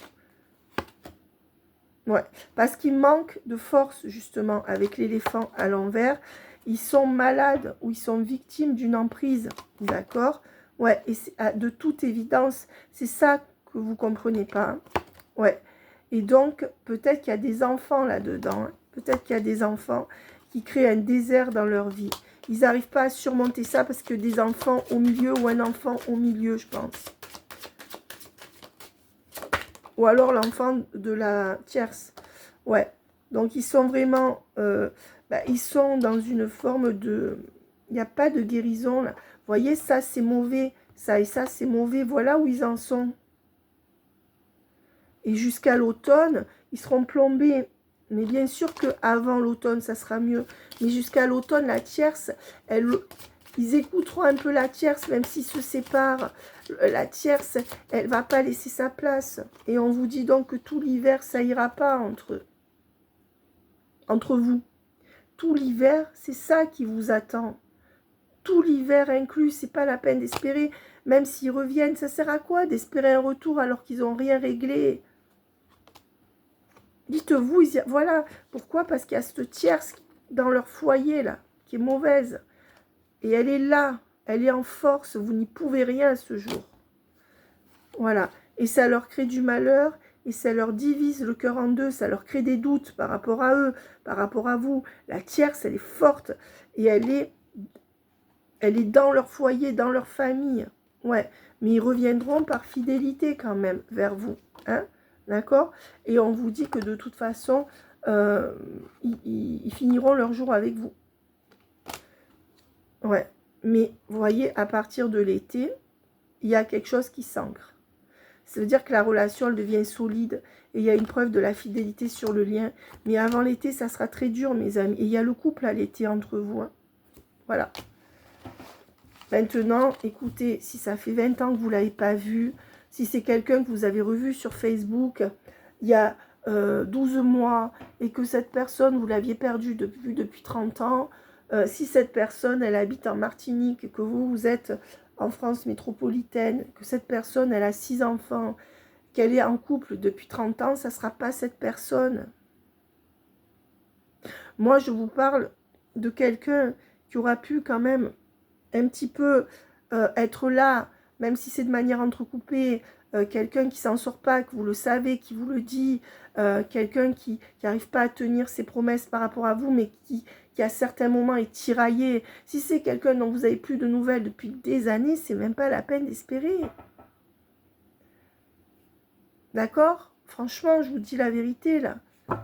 Ouais, parce qu'ils manquent de force, justement, avec l'éléphant à l'envers. Ils sont malades ou ils sont victimes d'une emprise. D'accord? Ouais, et de toute évidence, c'est ça que vous ne comprenez pas. Hein. Ouais. Et donc, peut-être qu'il y a des enfants là-dedans. Hein. Peut-être qu'il y a des enfants qui créent un désert dans leur vie. Ils n'arrivent pas à surmonter ça parce que des enfants au milieu ou un enfant au milieu, je pense. Ou alors l'enfant de la tierce. Ouais. Donc, ils sont vraiment... ils sont dans une forme de... Il n'y a pas de guérison, là. Vous voyez, ça, c'est mauvais. Ça et ça, c'est mauvais. Voilà où ils en sont. Et jusqu'à l'automne, ils seront plombés. Mais bien sûr qu'avant l'automne, ça sera mieux. Mais jusqu'à l'automne, la tierce, ils écouteront un peu la tierce, même s'ils se séparent. La tierce, elle ne va pas laisser sa place. Et on vous dit donc que tout l'hiver, ça ira pas entre vous. Tout l'hiver, c'est ça qui vous attend. Tout l'hiver inclus, c'est pas la peine d'espérer. Même s'ils reviennent, ça sert à quoi d'espérer un retour alors qu'ils n'ont rien réglé? Dites-vous, voilà. Pourquoi? Parce qu'il y a cette tierce dans leur foyer, là. qui est mauvaise. Et elle est là, elle est en force, vous n'y pouvez rien ce jour. Voilà. Et ça leur crée du malheur, et ça leur divise le cœur en deux, ça leur crée des doutes par rapport à eux, par rapport à vous. La tierce, elle est forte, et elle est dans leur foyer, dans leur famille. Ouais, mais ils reviendront par fidélité quand même vers vous. Hein, d'accord? Et on vous dit que de toute façon, ils finiront leur jour avec vous. Ouais, mais vous voyez, à partir de l'été, il y a quelque chose qui s'ancre. Ça veut dire que la relation, elle devient solide. Et il y a une preuve de la fidélité sur le lien. Mais avant l'été, ça sera très dur, mes amis. Et il y a le couple à l'été entre vous. Hein. Voilà. Maintenant, écoutez, si ça fait 20 ans que vous ne l'avez pas vu, si c'est quelqu'un que vous avez revu sur Facebook il y a 12 mois et que cette personne, vous l'aviez perdue depuis 30 ans, si cette personne, elle habite en Martinique, que vous êtes en France métropolitaine, que cette personne, elle a 6 enfants, qu'elle est en couple depuis 30 ans, ça ne sera pas cette personne. Moi, je vous parle de quelqu'un qui aura pu quand même un petit peu être là, même si c'est de manière entrecoupée, quelqu'un qui s'en sort pas, que vous le savez, qui vous le dit, quelqu'un qui n'arrive pas à tenir ses promesses par rapport à vous, mais qui à certains moments est tiraillé. Si c'est quelqu'un dont vous n'avez plus de nouvelles depuis des années, c'est même pas la peine d'espérer. D'accord? Franchement, je vous dis la vérité, là.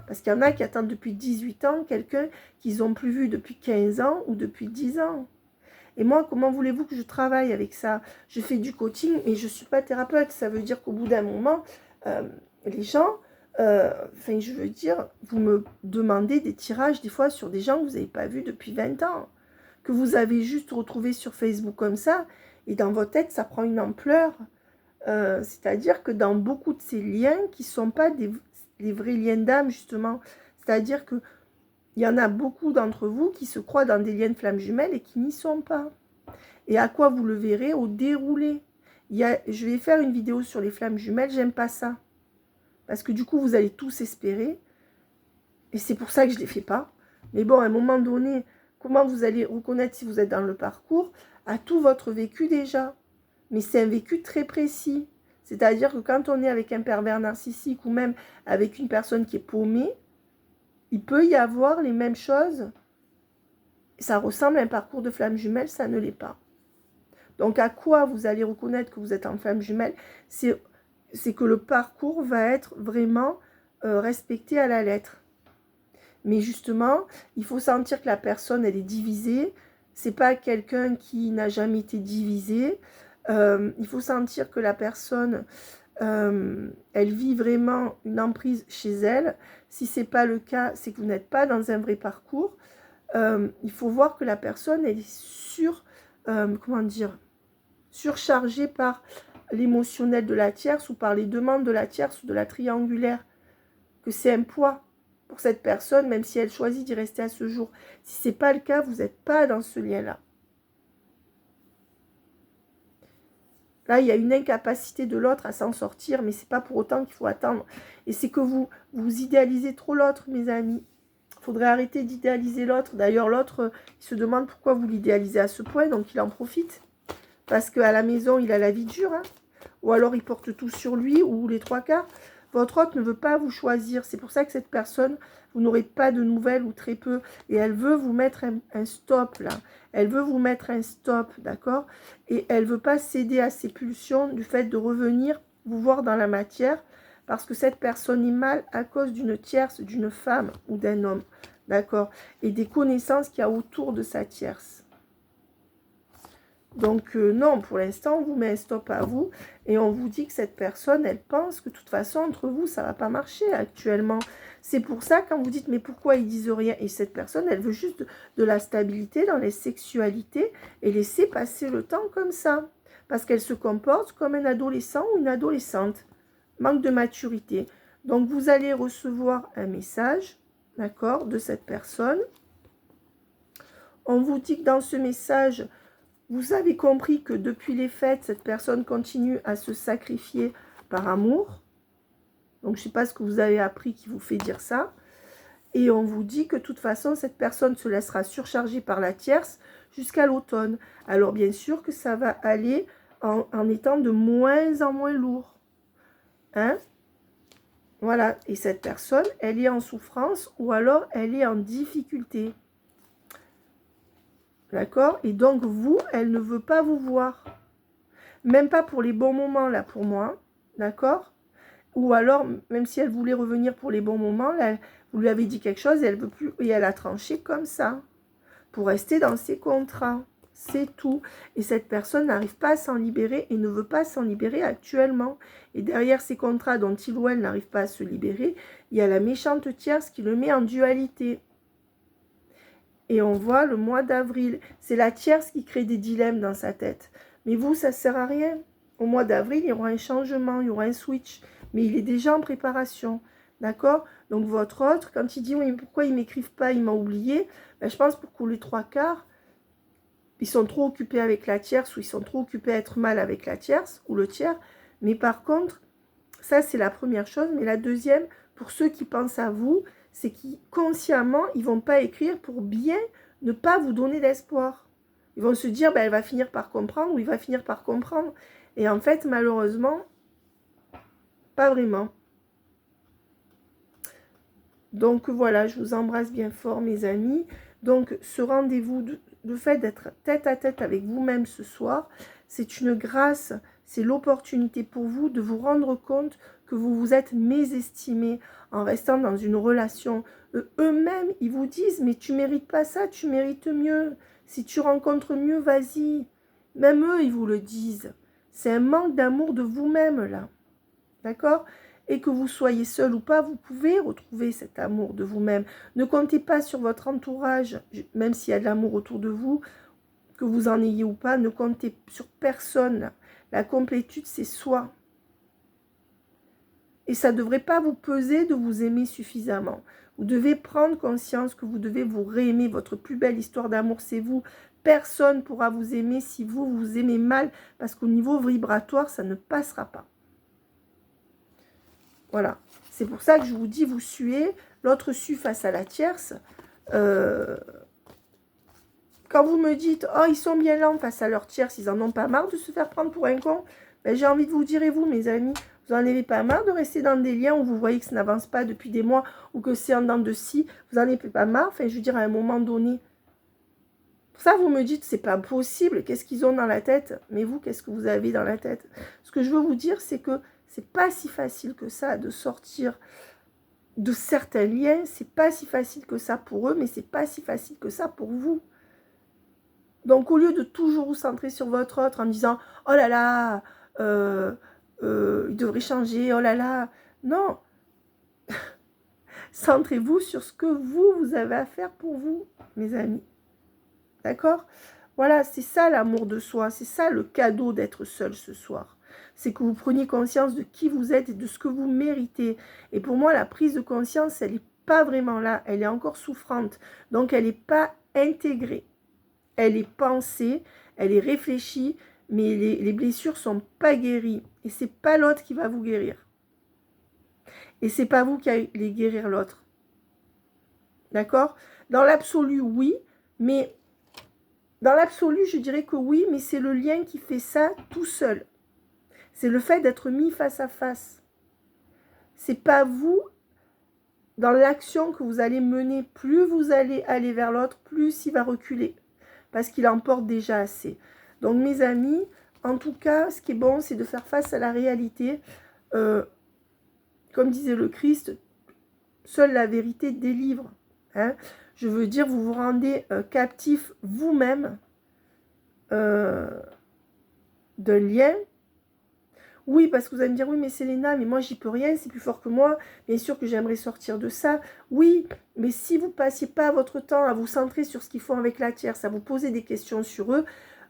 Parce qu'il y en a qui attendent depuis 18 ans quelqu'un qu'ils n'ont plus vu depuis 15 ans ou depuis 10 ans. Et moi, comment voulez-vous que je travaille avec ça? Je fais du coaching, mais je ne suis pas thérapeute. Ça veut dire qu'au bout d'un moment, les gens, je veux dire, vous me demandez des tirages des fois sur des gens que vous n'avez pas vus depuis 20 ans, que vous avez juste retrouvés sur Facebook comme ça, et dans votre tête, ça prend une ampleur. C'est-à-dire que dans beaucoup de ces liens qui ne sont pas les vrais liens d'âme, justement, c'est-à-dire que il y en a beaucoup d'entre vous qui se croient dans des liens de flammes jumelles et qui n'y sont pas. Et à quoi vous le verrez? Au déroulé. Je vais faire une vidéo sur les flammes jumelles, j'aime pas ça. Parce que du coup, vous allez tous espérer. Et c'est pour ça que je ne les fais pas. Mais bon, à un moment donné, comment vous allez reconnaître si vous êtes dans le parcours? À tout votre vécu déjà. Mais c'est un vécu très précis. C'est-à-dire que quand on est avec un pervers narcissique ou même avec une personne qui est paumée, il peut y avoir les mêmes choses. Ça ressemble à un parcours de flamme jumelle, ça ne l'est pas. Donc à quoi vous allez reconnaître que vous êtes en flamme jumelle? C'est que le parcours va être vraiment respecté à la lettre. Mais justement, il faut sentir que la personne, elle est divisée. C'est pas quelqu'un qui n'a jamais été divisé. Il faut sentir que la personne, elle vit vraiment une emprise chez elle. Si ce n'est pas le cas, c'est que vous n'êtes pas dans un vrai parcours. Il faut voir que la personne, elle est surchargée par l'émotionnel de la tierce ou par les demandes de la tierce ou de la triangulaire. Que c'est un poids pour cette personne, même si elle choisit d'y rester à ce jour. Si ce n'est pas le cas, vous n'êtes pas dans ce lien-là. Là, il y a une incapacité de l'autre à s'en sortir, mais ce n'est pas pour autant qu'il faut attendre. Et c'est que vous idéalisez trop l'autre, mes amis. Il faudrait arrêter d'idéaliser l'autre. D'ailleurs, l'autre, il se demande pourquoi vous l'idéalisez à ce point, donc il en profite. Parce qu'à la maison, il a la vie dure. Hein. Ou alors, il porte tout sur lui, ou les 3/4. Votre autre ne veut pas vous choisir. C'est pour ça que cette personne, vous n'aurez pas de nouvelles ou très peu. Et elle veut vous mettre un stop, là. Elle veut vous mettre un stop, d'accord? Et elle ne veut pas céder à ses pulsions du fait de revenir vous voir dans la matière. Parce que cette personne est mal à cause d'une tierce, d'une femme ou d'un homme. D'accord? Et des connaissances qu'il y a autour de sa tierce. Donc non, pour l'instant, on vous met un stop à vous. Et on vous dit que cette personne, elle pense que de toute façon, entre vous, ça ne va pas marcher actuellement. C'est pour ça, quand vous dites, mais pourquoi ils disent rien? Et cette personne, elle veut juste de la stabilité dans les sexualités et laisser passer le temps comme ça. Parce qu'elle se comporte comme un adolescent ou une adolescente. Manque de maturité. Donc, vous allez recevoir un message, d'accord, de cette personne. On vous dit que dans ce message, vous avez compris que depuis les fêtes, cette personne continue à se sacrifier par amour. Donc, je ne sais pas ce que vous avez appris qui vous fait dire ça. Et on vous dit que de toute façon, cette personne se laissera surcharger par la tierce jusqu'à l'automne. Alors bien sûr que ça va aller en étant de moins en moins lourd. Hein? Voilà. Et cette personne, elle est en souffrance ou alors elle est en difficulté. D'accord? Et donc vous, elle ne veut pas vous voir. Même pas pour les bons moments là pour moi. D'accord? Ou alors, même si elle voulait revenir pour les bons moments, là, vous lui avez dit quelque chose et elle veut plus, et elle a tranché comme ça. Pour rester dans ses contrats. C'est tout. Et cette personne n'arrive pas à s'en libérer et ne veut pas s'en libérer actuellement. Et derrière ces contrats dont il ou elle n'arrive pas à se libérer, il y a la méchante tierce qui le met en dualité. Et on voit le mois d'avril. C'est la tierce qui crée des dilemmes dans sa tête. Mais vous, ça ne sert à rien. Au mois d'avril, il y aura un changement, il y aura un switch. Mais il est déjà en préparation. D'accord? Donc votre autre, quand il dit oui, mais pourquoi ils ne m'écrivent pas, il m'a oublié, ben, je pense pour les 3/4, ils sont trop occupés avec la tierce ou ils sont trop occupés à être mal avec la tierce ou le tiers. Mais par contre, ça c'est la première chose. Mais la deuxième, pour ceux qui pensent à vous, c'est qu'ils consciemment, ils ne vont pas écrire pour bien ne pas vous donner d'espoir. Ils vont se dire, ben, elle va finir par comprendre ou il va finir par comprendre. Et en fait, malheureusement, pas vraiment. Donc voilà, je vous embrasse bien fort mes amis. Donc ce rendez-vous, le fait d'être tête à tête avec vous-même ce soir, c'est une grâce, c'est l'opportunité pour vous de vous rendre compte que vous vous êtes mésestimé en restant dans une relation. Eux-mêmes, ils vous disent, mais tu mérites pas ça, tu mérites mieux. Si tu rencontres mieux, vas-y. Même eux, ils vous le disent. C'est un manque d'amour de vous-même là. D'accord ? Et que vous soyez seul ou pas, vous pouvez retrouver cet amour de vous-même. Ne comptez pas sur votre entourage, même s'il y a de l'amour autour de vous, que vous en ayez ou pas, ne comptez sur personne. La complétude, c'est soi. Et ça ne devrait pas vous peser de vous aimer suffisamment. Vous devez prendre conscience que vous devez vous réaimer. Votre plus belle histoire d'amour, c'est vous. Personne ne pourra vous aimer si vous vous aimez mal, parce qu'au niveau vibratoire, ça ne passera pas. Voilà, c'est pour ça que je vous dis, vous suez, l'autre sue face à la tierce. Quand vous me dites, oh, ils sont bien lents face à leur tierce, ils en ont pas marre de se faire prendre pour un con, ben, j'ai envie de vous dire, et vous, mes amis, vous en avez pas marre de rester dans des liens où vous voyez que ça n'avance pas depuis des mois, ou que c'est en dents de scie, vous en avez pas marre, enfin, je veux dire, à un moment donné. Pour ça, vous me dites, c'est pas possible, qu'est-ce qu'ils ont dans la tête? Mais vous, qu'est-ce que vous avez dans la tête? Ce que je veux vous dire, c'est que c'est pas si facile que ça de sortir de certains liens. C'est pas si facile que ça pour eux, mais c'est pas si facile que ça pour vous. Donc, au lieu de toujours vous centrer sur votre autre en disant « Oh là là, il devrait changer, oh là là », non. Centrez-vous sur ce que vous avez à faire pour vous, mes amis. D'accord? Voilà, c'est ça l'amour de soi, c'est ça le cadeau d'être seul ce soir. C'est que vous preniez conscience de qui vous êtes et de ce que vous méritez. Et pour moi, la prise de conscience, elle n'est pas vraiment là, elle est encore souffrante. Donc, elle n'est pas intégrée. Elle est pensée, elle est réfléchie, mais les blessures ne sont pas guéries. Et ce n'est pas l'autre qui va vous guérir. Et ce n'est pas vous qui allez guérir l'autre. D'accord? Dans l'absolu, oui, mais... Dans l'absolu, je dirais que oui, mais c'est le lien qui fait ça tout seul. C'est le fait d'être mis face à face. C'est pas vous, dans l'action que vous allez mener, plus vous allez aller vers l'autre, plus il va reculer. Parce qu'il en porte déjà assez. Donc mes amis, en tout cas, ce qui est bon, c'est de faire face à la réalité. Comme disait le Christ, seule la vérité délivre. Hein. Je veux dire, vous vous rendez captif vous-même d'un lien. Oui, parce que vous allez me dire, oui, mais Selena, mais moi, j'y peux rien, c'est plus fort que moi. Bien sûr que j'aimerais sortir de ça. Oui, mais si vous ne passiez pas votre temps à vous centrer sur ce qu'ils font avec la tierce, à vous poser des questions sur eux,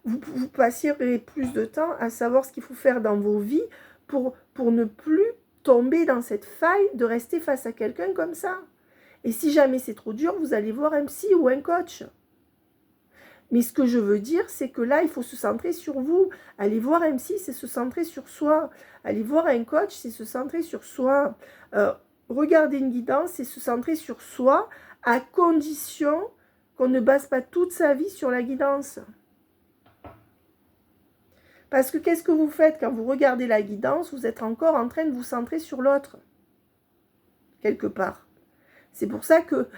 vous passerez plus de temps à savoir ce qu'il faut faire dans vos vies pour ne plus tomber dans cette faille de rester face à quelqu'un comme ça. Et si jamais c'est trop dur, vous allez voir un psy ou un coach. Mais ce que je veux dire, c'est que là, il faut se centrer sur vous. Aller voir un psy, c'est se centrer sur soi. Aller voir un coach, c'est se centrer sur soi. regarder une guidance et se centrer sur soi, à condition qu'on ne base pas toute sa vie sur la guidance. Parce que qu'est-ce que vous faites quand vous regardez la guidance? Vous êtes encore en train de vous centrer sur l'autre, quelque part. C'est pour ça que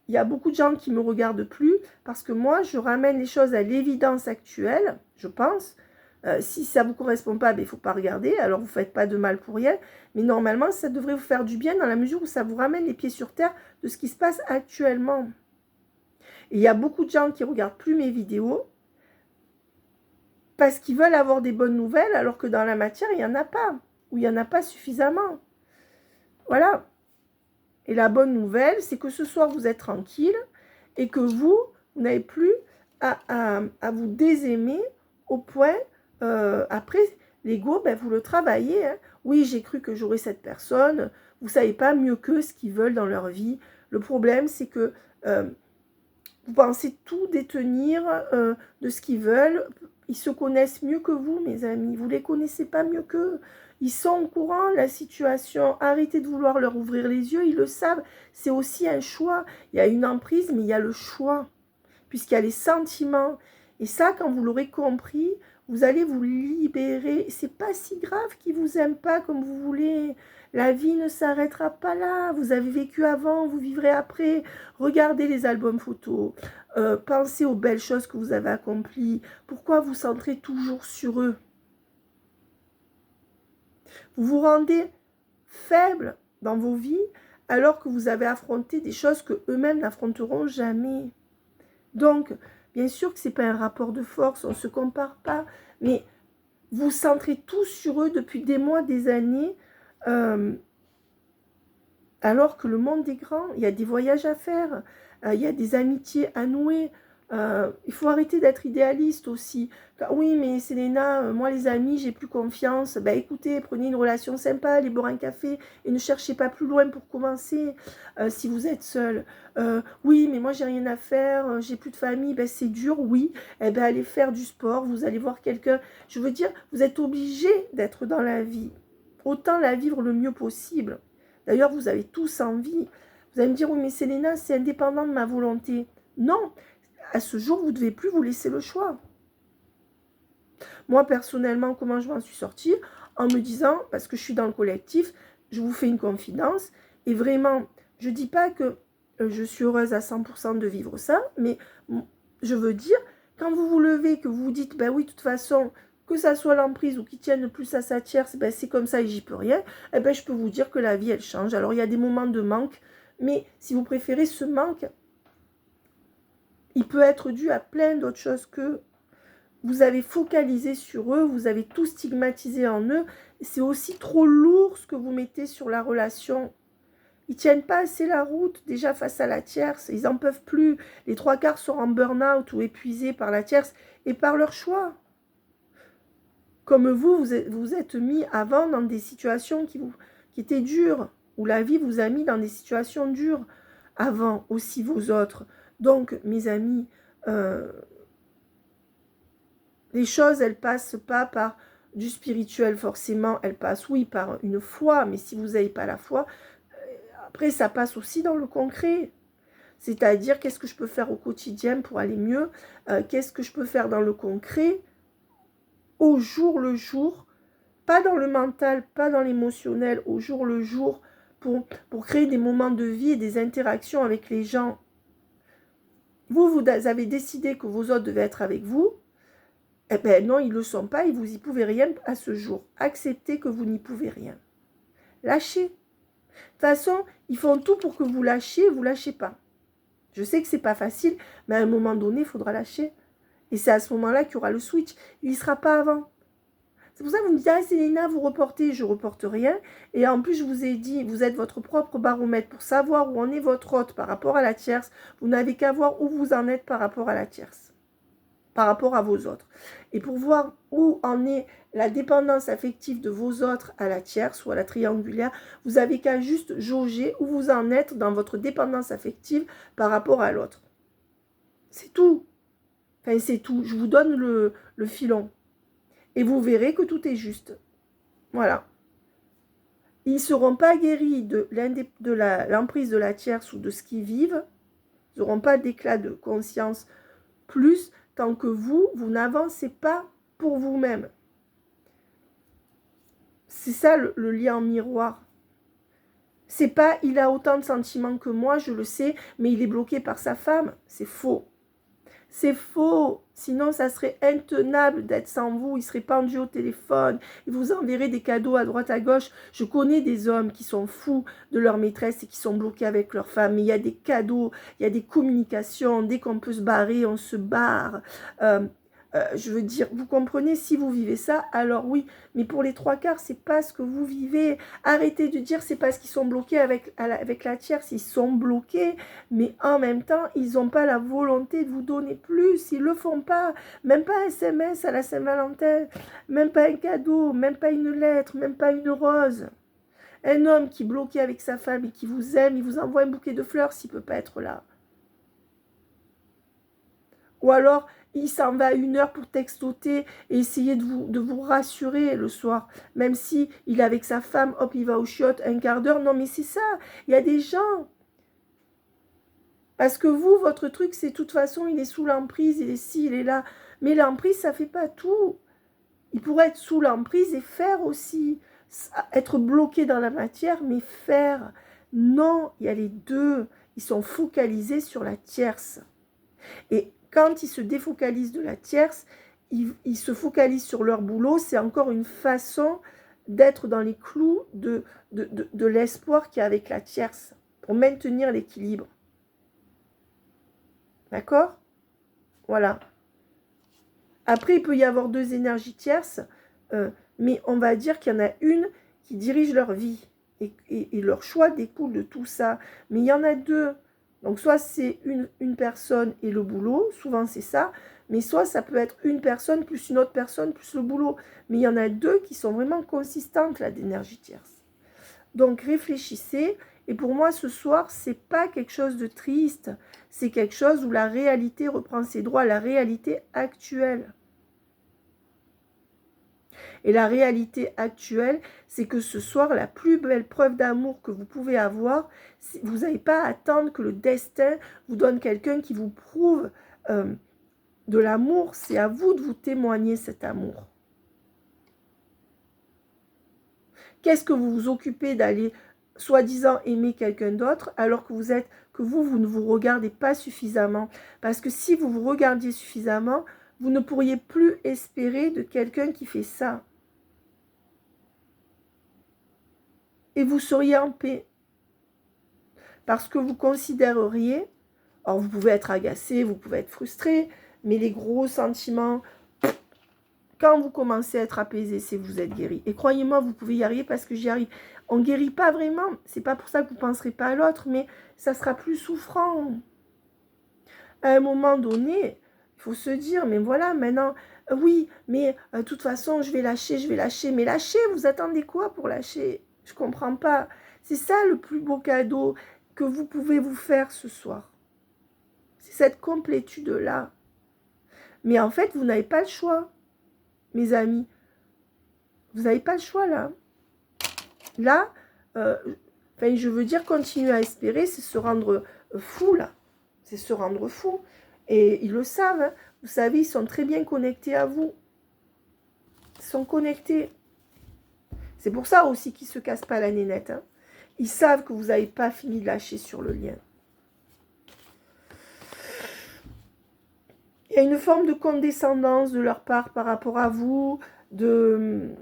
il y a beaucoup de gens qui ne me regardent plus, parce que moi, je ramène les choses à l'évidence actuelle, je pense. Si ça ne vous correspond pas, il ne faut pas regarder, alors vous ne faites pas de mal pour rien. Mais normalement, ça devrait vous faire du bien dans la mesure où ça vous ramène les pieds sur terre de ce qui se passe actuellement. Et il y a beaucoup de gens qui ne regardent plus mes vidéos parce qu'ils veulent avoir des bonnes nouvelles, alors que dans la matière, il n'y en a pas, ou il n'y en a pas suffisamment. Voilà. Et la bonne nouvelle, c'est que ce soir, vous êtes tranquille et que vous n'avez plus à vous désaimer au point, après, l'ego, ben, vous le travaillez. Hein. Oui, j'ai cru que j'aurais cette personne. Vous ne savez pas mieux qu'eux ce qu'ils veulent dans leur vie. Le problème, c'est que vous pensez tout détenir de ce qu'ils veulent. Ils se connaissent mieux que vous, mes amis. Vous ne les connaissez pas mieux qu'eux. Ils sont au courant de la situation. Arrêtez de vouloir leur ouvrir les yeux. Ils le savent. C'est aussi un choix. Il y a une emprise, mais il y a le choix. Puisqu'il y a les sentiments. Et ça, quand vous l'aurez compris, vous allez vous libérer. C'est pas si grave qu'ils vous aiment pas comme vous voulez. La vie ne s'arrêtera pas là. Vous avez vécu avant, vous vivrez après. Regardez les albums photos. Pensez aux belles choses que vous avez accomplies. Pourquoi vous centrez toujours sur eux? Vous vous rendez faible dans vos vies alors que vous avez affronté des choses que eux-mêmes n'affronteront jamais. Donc, bien sûr que ce n'est pas un rapport de force, on ne se compare pas, mais vous centrez tout sur eux depuis des mois, des années, alors que le monde est grand, il y a des voyages à faire, il y a des amitiés à nouer. Il faut arrêter d'être idéaliste aussi. Oui, mais Selena, moi les amis, j'ai plus confiance. Ben écoutez, prenez une relation sympa, allez boire un café et ne cherchez pas plus loin pour commencer si vous êtes seul. Oui, mais moi j'ai rien à faire, j'ai plus de famille, ben c'est dur, oui. Eh ben allez faire du sport, vous allez voir quelqu'un. Je veux dire, vous êtes obligé d'être dans la vie. Autant la vivre le mieux possible. D'ailleurs, vous avez tous envie. Vous allez me dire, oui, mais Selena, c'est indépendant de ma volonté. Non, à ce jour, vous ne devez plus vous laisser le choix. Moi, personnellement, comment je m'en suis sortie? En me disant, parce que je suis dans le collectif, je vous fais une confidence. Et vraiment, je ne dis pas que je suis heureuse à 100% de vivre ça, mais je veux dire, quand vous vous levez, que vous vous dites, ben oui, de toute façon, que ça soit l'emprise ou qui tienne plus à sa tierce, ben c'est comme ça et j'y peux rien, eh ben je peux vous dire que la vie, elle change. Alors, il y a des moments de manque, mais si vous préférez ce manque, il peut être dû à plein d'autres choses que vous avez focalisé sur eux, vous avez tout stigmatisé en eux. C'est aussi trop lourd ce que vous mettez sur la relation. Ils ne tiennent pas assez la route déjà face à la tierce. Ils n'en peuvent plus. Les trois quarts sont en burn-out ou épuisés par la tierce et par leur choix. Comme vous êtes mis avant dans des situations qui étaient dures, où la vie vous a mis dans des situations dures avant aussi vos autres. Donc, mes amis, les choses, elles passent pas par du spirituel forcément, elles passent, oui, par une foi, mais si vous n'avez pas la foi, après, ça passe aussi dans le concret. C'est-à-dire, qu'est-ce que je peux faire au quotidien pour aller mieux? Qu'est-ce que je peux faire dans le concret, au jour le jour, pas dans le mental, pas dans l'émotionnel, au jour le jour, pour créer des moments de vie et des interactions avec les gens. Vous avez décidé que vos autres devaient être avec vous. Eh bien non, ils ne le sont pas et vous n'y pouvez rien à ce jour. Acceptez que vous n'y pouvez rien. Lâchez. De toute façon, ils font tout pour que vous lâchiez, vous ne lâchez pas. Je sais que ce n'est pas facile, mais à un moment donné, il faudra lâcher. Et c'est à ce moment-là qu'il y aura le switch. Il n'y sera pas avant. C'est pour ça que vous me dites, ah Selena, vous reportez, je ne reporte rien. Et en plus, je vous ai dit, vous êtes votre propre baromètre pour savoir où en est votre hôte par rapport à la tierce. Vous n'avez qu'à voir où vous en êtes par rapport à la tierce, par rapport à vos autres. Et pour voir où en est la dépendance affective de vos autres à la tierce ou à la triangulaire, vous avez qu'à juste jauger où vous en êtes dans votre dépendance affective par rapport à l'autre. C'est tout. Enfin, c'est tout. Je vous donne le filon. Et vous verrez que tout est juste. Voilà. Ils ne seront pas guéris de l'emprise de la tierce ou de ce qu'ils vivent. Ils n'auront pas d'éclat de conscience plus tant que vous n'avancez pas pour vous-même. C'est ça le lien en miroir. C'est pas il a autant de sentiments que moi, je le sais, mais il est bloqué par sa femme. C'est faux. C'est faux. Sinon, ça serait intenable d'être sans vous. Il serait pendu au téléphone. Il vous enverrait des cadeaux à droite, à gauche. Je connais des hommes qui sont fous de leur maîtresse et qui sont bloqués avec leur femme. Mais il y a des cadeaux, il y a des communications. Dès qu'on peut se barrer, on se barre. Je veux dire, vous comprenez, si vous vivez ça, alors oui. Mais pour les trois quarts, c'est pas ce que vous vivez. Arrêtez de dire c'est parce qu'ils sont bloqués avec la tierce. Ils sont bloqués, mais en même temps, ils n'ont pas la volonté de vous donner plus. Ils le font pas. Même pas un SMS à la Saint-Valentin. Même pas un cadeau. Même pas une lettre. Même pas une rose. Un homme qui est bloqué avec sa femme et qui vous aime, il vous envoie un bouquet de fleurs s'il ne peut pas être là. Ou alors, il s'en va 1 heure pour textoter et essayer de vous rassurer le soir. Même si il est avec sa femme, hop, il va au chiottes 1/4 d'heure. Non, mais c'est ça. Il y a des gens. Parce que vous, votre truc, c'est de toute façon, il est sous l'emprise, il est ci, il est là. Mais l'emprise, ça ne fait pas tout. Il pourrait être sous l'emprise et faire aussi. Être bloqué dans la matière, mais faire. Non, il y a les deux. Ils sont focalisés sur la tierce. Et quand ils se défocalisent de la tierce, ils se focalisent sur leur boulot. C'est encore une façon d'être dans les clous de l'espoir qu'il y a avec la tierce pour maintenir l'équilibre. D'accord? Voilà. Après, il peut y avoir 2 énergies tierces, mais on va dire qu'il y en a une qui dirige leur vie. Et leur choix découle de tout ça. Mais il y en a 2. Donc, soit c'est une personne et le boulot, souvent c'est ça, mais soit ça peut être une personne plus une autre personne plus le boulot. Mais il y en a 2 qui sont vraiment consistantes, là, d'énergie tierce. Donc, réfléchissez. Et pour moi, ce soir, c'est pas quelque chose de triste. C'est quelque chose où la réalité reprend ses droits, la réalité actuelle. Et la réalité actuelle, c'est que ce soir, la plus belle preuve d'amour que vous pouvez avoir, vous n'avez pas à attendre que le destin vous donne quelqu'un qui vous prouve de l'amour. C'est à vous de vous témoigner cet amour. Qu'est-ce que vous vous occupez d'aller soi-disant aimer quelqu'un d'autre alors que vous ne vous regardez pas suffisamment? Parce que si vous vous regardiez suffisamment, vous ne pourriez plus espérer de quelqu'un qui fait ça. Et vous seriez en paix. Parce que vous considéreriez, alors vous pouvez être agacé, vous pouvez être frustré, mais les gros sentiments, quand vous commencez à être apaisé, c'est que vous êtes guéri. Et croyez-moi, vous pouvez y arriver parce que j'y arrive. On ne guérit pas vraiment. C'est pas pour ça que vous ne penserez pas à l'autre, mais ça sera plus souffrant. À un moment donné, il faut se dire, mais voilà, maintenant, oui, mais de toute façon, je vais lâcher. Mais lâcher, vous attendez quoi pour lâcher? Je ne comprends pas. C'est ça le plus beau cadeau que vous pouvez vous faire ce soir. C'est cette complétude-là. Mais en fait, vous n'avez pas le choix, mes amis. Vous n'avez pas le choix, là. Là, je veux dire, continuer à espérer, c'est se rendre fou, là. C'est se rendre fou. Et ils le savent, hein. Vous savez, ils sont très bien connectés à vous. Ils sont connectés. C'est pour ça aussi qu'ils ne se cassent pas la nénette. Hein. Ils savent que vous n'avez pas fini de lâcher sur le lien. Il y a une forme de condescendance de leur part par rapport à vous. Comme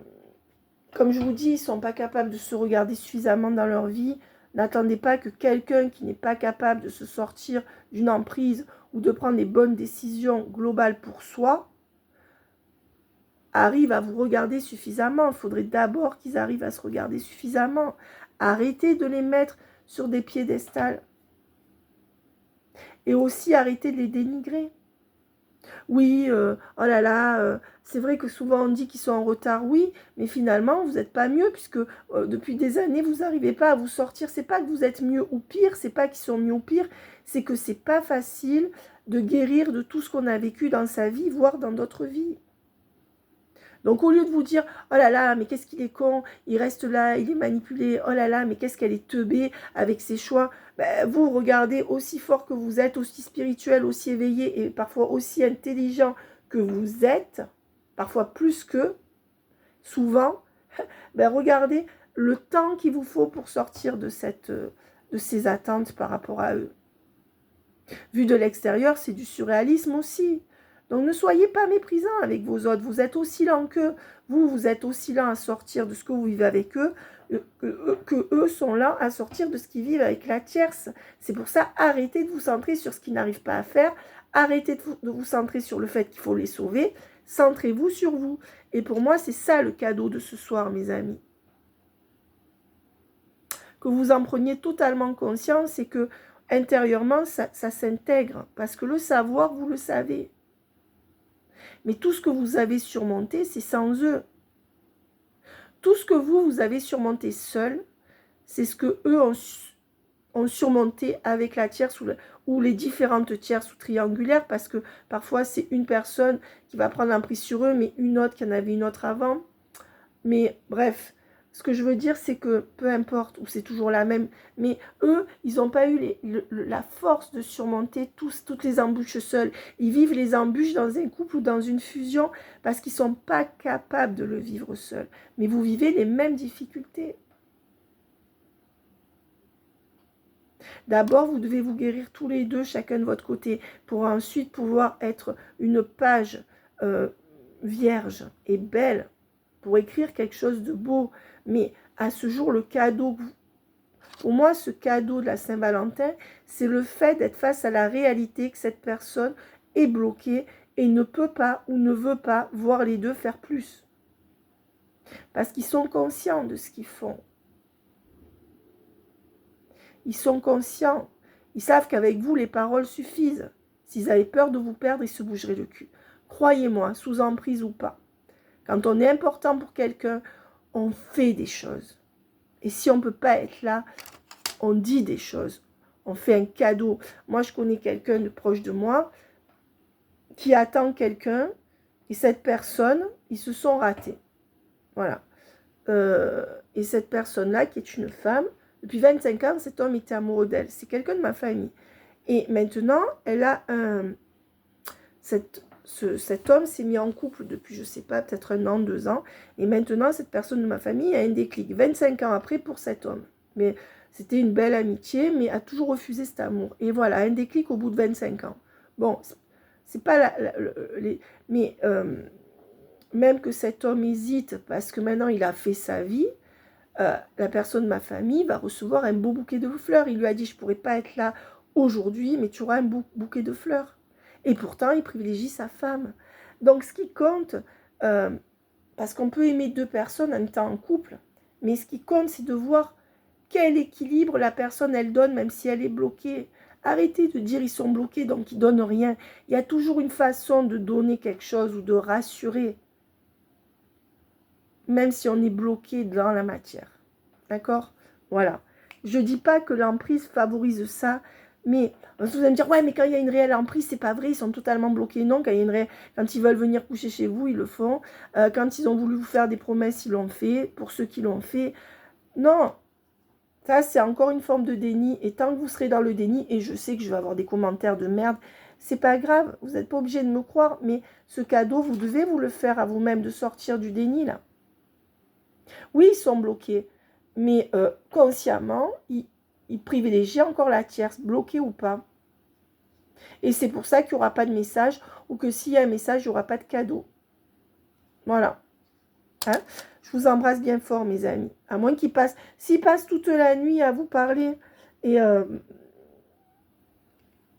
je vous dis, ils ne sont pas capables de se regarder suffisamment dans leur vie. N'attendez pas que quelqu'un qui n'est pas capable de se sortir d'une emprise ou de prendre les bonnes décisions globales pour soi arrive à vous regarder suffisamment. Il faudrait d'abord qu'ils arrivent à se regarder suffisamment. Arrêtez de les mettre sur des piédestals. Et aussi arrêtez de les dénigrer. Oui, oh là là, c'est vrai que souvent on dit qu'ils sont en retard, oui, mais finalement vous n'êtes pas mieux puisque depuis des années vous n'arrivez pas à vous sortir. C'est pas que vous êtes mieux ou pire, c'est pas qu'ils sont mieux ou pire, c'est que c'est pas facile de guérir de tout ce qu'on a vécu dans sa vie, voire dans d'autres vies. Donc, au lieu de vous dire, oh là là, mais qu'est-ce qu'il est con, il reste là, il est manipulé, oh là là, mais qu'est-ce qu'elle est teubée avec ses choix, ben, vous regardez aussi fort que vous êtes, aussi spirituel, aussi éveillé et parfois aussi intelligent que vous êtes, parfois plus que, souvent, ben, regardez le temps qu'il vous faut pour sortir de ces attentes par rapport à eux. Vu de l'extérieur, c'est du surréalisme aussi. Donc ne soyez pas méprisants avec vos autres. Vous êtes aussi lents qu'eux. Vous êtes aussi lents à sortir de ce que vous vivez avec eux, que eux sont lents à sortir de ce qu'ils vivent avec la tierce. C'est pour ça, arrêtez de vous centrer sur ce qu'ils n'arrivent pas à faire. Arrêtez de vous centrer sur le fait qu'il faut les sauver. Centrez-vous sur vous. Et pour moi, c'est ça le cadeau de ce soir, mes amis. Que vous en preniez totalement conscience et que intérieurement, ça s'intègre. Parce que le savoir, vous le savez. Mais tout ce que vous avez surmonté, c'est sans eux. Tout ce que vous avez surmonté seul, c'est ce que eux ont surmonté avec la tierce ou les différentes tierces ou triangulaires, parce que parfois, c'est une personne qui va prendre l'emprise sur eux, mais une autre qui en avait une autre avant. Mais bref, ce que je veux dire, c'est que peu importe, ou c'est toujours la même, mais eux, ils n'ont pas eu la force de surmonter toutes les embûches seuls. Ils vivent les embûches dans un couple ou dans une fusion parce qu'ils ne sont pas capables de le vivre seuls. Mais vous vivez les mêmes difficultés. D'abord, vous devez vous guérir tous les deux, chacun de votre côté, pour ensuite pouvoir être une page vierge et belle, pour écrire quelque chose de beau. Mais à ce jour, le cadeau, pour moi, ce cadeau de la Saint-Valentin, c'est le fait d'être face à la réalité que cette personne est bloquée et ne peut pas ou ne veut pas voir les deux faire plus. Parce qu'ils sont conscients de ce qu'ils font. Ils sont conscients. Ils savent qu'avec vous, les paroles suffisent. S'ils avaient peur de vous perdre, ils se bougeraient le cul. Croyez-moi, sous emprise ou pas. Quand on est important pour quelqu'un, on fait des choses. Et si on ne peut pas être là, on dit des choses. On fait un cadeau. Moi, je connais quelqu'un de proche de moi qui attend quelqu'un et cette personne, ils se sont ratés. Voilà. Et cette personne-là, qui est une femme, depuis 25 ans, cet homme était amoureux d'elle. C'est quelqu'un de ma famille. Et maintenant, elle a un... Cet homme s'est mis en couple depuis, je ne sais pas, peut-être 1 an, 2 ans. Et maintenant, cette personne de ma famille a un déclic. 25 ans après pour cet homme. Mais c'était une belle amitié, mais a toujours refusé cet amour. Et voilà, un déclic au bout de 25 ans. Bon, c'est pas mais même que cet homme hésite, parce que maintenant il a fait sa vie, la personne de ma famille va recevoir un beau bouquet de fleurs. Il lui a dit, je ne pourrais pas être là aujourd'hui, mais tu auras un bouquet de fleurs. Et pourtant, il privilégie sa femme. Donc, ce qui compte, parce qu'on peut aimer 2 personnes en même temps en couple, mais ce qui compte, c'est de voir quel équilibre la personne, elle donne, même si elle est bloquée. Arrêtez de dire ils sont bloqués, donc ils ne donnent rien. Il y a toujours une façon de donner quelque chose ou de rassurer, même si on est bloqué dans la matière. D'accord? Voilà. Je ne dis pas que l'emprise favorise ça, mais vous allez me dire, ouais, mais quand il y a une réelle emprise, c'est pas vrai, ils sont totalement bloqués. Non, quand ils veulent venir coucher chez vous, ils le font. Quand ils ont voulu vous faire des promesses, ils l'ont fait. Pour ceux qui l'ont fait. Non, ça, c'est encore une forme de déni. Et tant que vous serez dans le déni, et je sais que je vais avoir des commentaires de merde, c'est pas grave, vous n'êtes pas obligé de me croire, mais ce cadeau, vous devez vous le faire à vous-même, de sortir du déni, là. Oui, ils sont bloqués, mais consciemment, ils privilégient encore la tierce, bloquée ou pas. Et c'est pour ça qu'il n'y aura pas de message, ou que s'il y a un message, il n'y aura pas de cadeau. Voilà. Hein? Je vous embrasse bien fort, mes amis. À moins qu'ils passent... S'ils passent toute la nuit à vous parler, et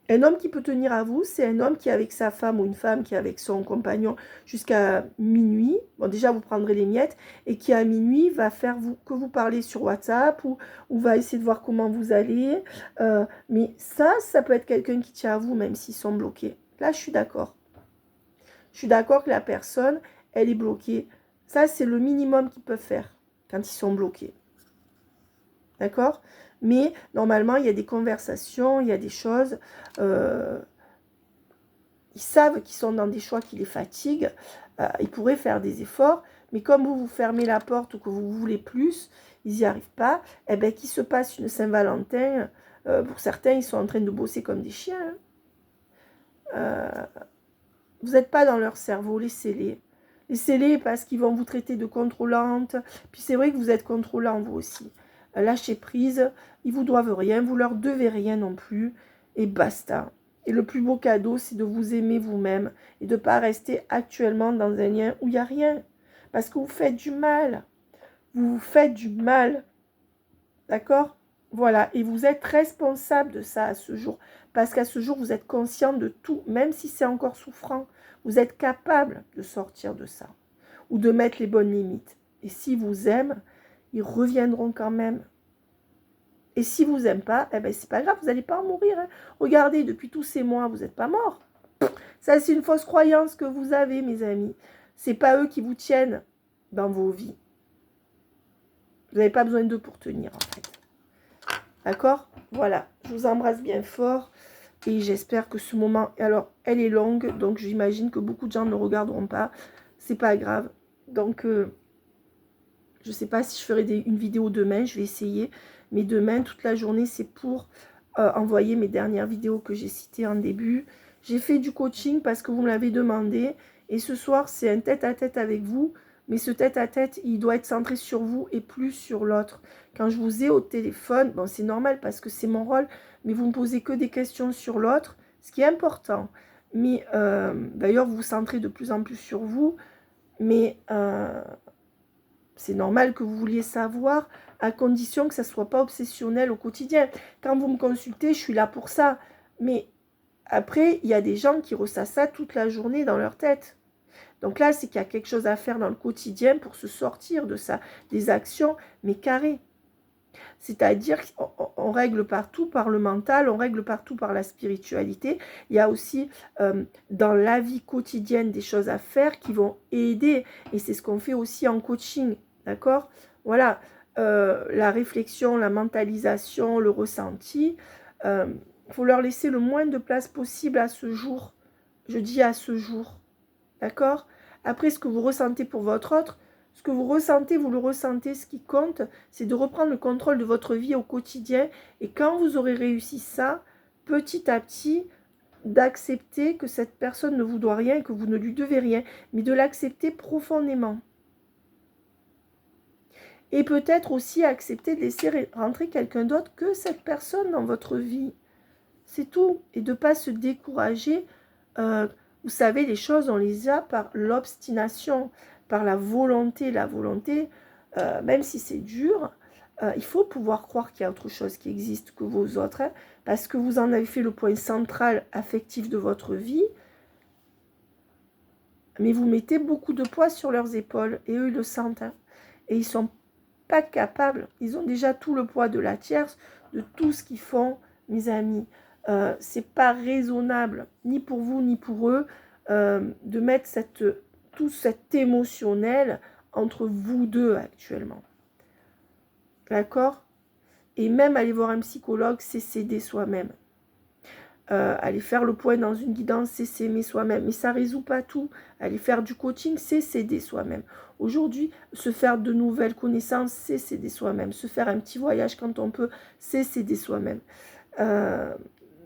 un homme qui peut tenir à vous, c'est un homme qui est avec sa femme ou une femme qui est avec son compagnon jusqu'à minuit. Bon, déjà, vous prendrez les miettes. Et qui, à minuit, va faire que vous parlez sur WhatsApp ou va essayer de voir comment vous allez. Mais ça peut être quelqu'un qui tient à vous, même s'ils sont bloqués. Là, je suis d'accord. Je suis d'accord que la personne, elle est bloquée. Ça, c'est le minimum qu'ils peuvent faire quand ils sont bloqués. D'accord? Mais normalement, il y a des conversations, il y a des choses. ils savent qu'ils sont dans des choix qui les fatiguent. Ils pourraient faire des efforts, mais comme vous vous fermez la porte ou que vous voulez plus, ils n'y arrivent pas. Eh bien, qu'il se passe une Saint-Valentin, pour certains, ils sont en train de bosser comme des chiens. Vous n'êtes pas dans leur cerveau, laissez-les. Laissez-les parce qu'ils vont vous traiter de contrôlante. Puis c'est vrai que vous êtes contrôlant, vous aussi. Lâchez prise, ils vous doivent rien, vous leur devez rien non plus. Et basta. Et le plus beau cadeau, c'est de vous aimer vous-même et de ne pas rester actuellement dans un lien où il n'y a rien. Parce que vous faites du mal. Vous vous faites du mal. D'accord? Voilà. Et vous êtes responsable de ça à ce jour. Parce qu'à ce jour, vous êtes conscient de tout, même si c'est encore souffrant. Vous êtes capable de sortir de ça. Ou de mettre les bonnes limites. Et s'ils vous aiment, ils reviendront quand même. Et si vous n'aimez pas, eh ben c'est pas grave, vous n'allez pas en mourir. Hein. Regardez, depuis tous ces mois, vous n'êtes pas mort. Ça, c'est une fausse croyance que vous avez, mes amis. C'est pas eux qui vous tiennent dans vos vies. Vous n'avez pas besoin d'eux pour tenir, en fait. D'accord? Voilà. Je vous embrasse bien fort. Et j'espère que ce moment... Alors, elle est longue, donc j'imagine que beaucoup de gens ne regarderont pas. C'est pas grave. Donc, je ne sais pas si je ferai une vidéo demain. Je vais essayer. Mais demain, toute la journée, c'est pour envoyer mes dernières vidéos que j'ai citées en début. J'ai fait du coaching parce que vous me l'avez demandé. Et ce soir, c'est un tête-à-tête avec vous. Mais ce tête-à-tête, il doit être centré sur vous et plus sur l'autre. Quand je vous ai au téléphone, bon, c'est normal parce que c'est mon rôle, mais vous ne me posez que des questions sur l'autre, ce qui est important. Mais d'ailleurs, vous vous centrez de plus en plus sur vous. Mais c'est normal que vous vouliez savoir, à condition que ça ne soit pas obsessionnel au quotidien. Quand vous me consultez, je suis là pour ça. Mais après, il y a des gens qui ressassent ça toute la journée dans leur tête. Donc là, c'est qu'il y a quelque chose à faire dans le quotidien pour se sortir de ça. Des actions, mais carrées. C'est-à-dire qu'on règle partout par le mental, on règle partout par la spiritualité. Il y a aussi dans la vie quotidienne des choses à faire qui vont aider. Et c'est ce qu'on fait aussi en coaching. D'accord? Voilà. La réflexion, la mentalisation, le ressenti. Il faut leur laisser le moins de place possible à ce jour. Je dis à ce jour. D'accord? Après, ce que vous ressentez pour votre autre, ce que vous ressentez, vous le ressentez. Ce qui compte, c'est de reprendre le contrôle de votre vie au quotidien. Et quand vous aurez réussi ça, petit à petit, d'accepter que cette personne ne vous doit rien et que vous ne lui devez rien, mais de l'accepter profondément. Et peut-être aussi accepter de laisser rentrer quelqu'un d'autre que cette personne dans votre vie. C'est tout. Et de ne pas se décourager. Vous savez, les choses, on les a par l'obstination, par la volonté. La volonté, même si c'est dur, il faut pouvoir croire qu'il y a autre chose qui existe que vos autres, hein, parce que vous en avez fait le point central affectif de votre vie, mais vous mettez beaucoup de poids sur leurs épaules, et eux, ils le sentent. Hein, et ils ne sont pas capables, ils ont déjà tout le poids de la tierce, de tout ce qu'ils font, mes amis. C'est pas raisonnable, ni pour vous, ni pour eux, de mettre tout cet émotionnel entre vous deux actuellement. D'accord? Et même aller voir un psychologue, c'est s'aider soi-même. Aller faire le point dans une guidance, c'est s'aimer soi-même. Mais ça ne résout pas tout. Aller faire du coaching, c'est s'aider soi-même. Aujourd'hui, se faire de nouvelles connaissances, c'est s'aider soi-même. Se faire un petit voyage quand on peut, c'est s'aider soi-même.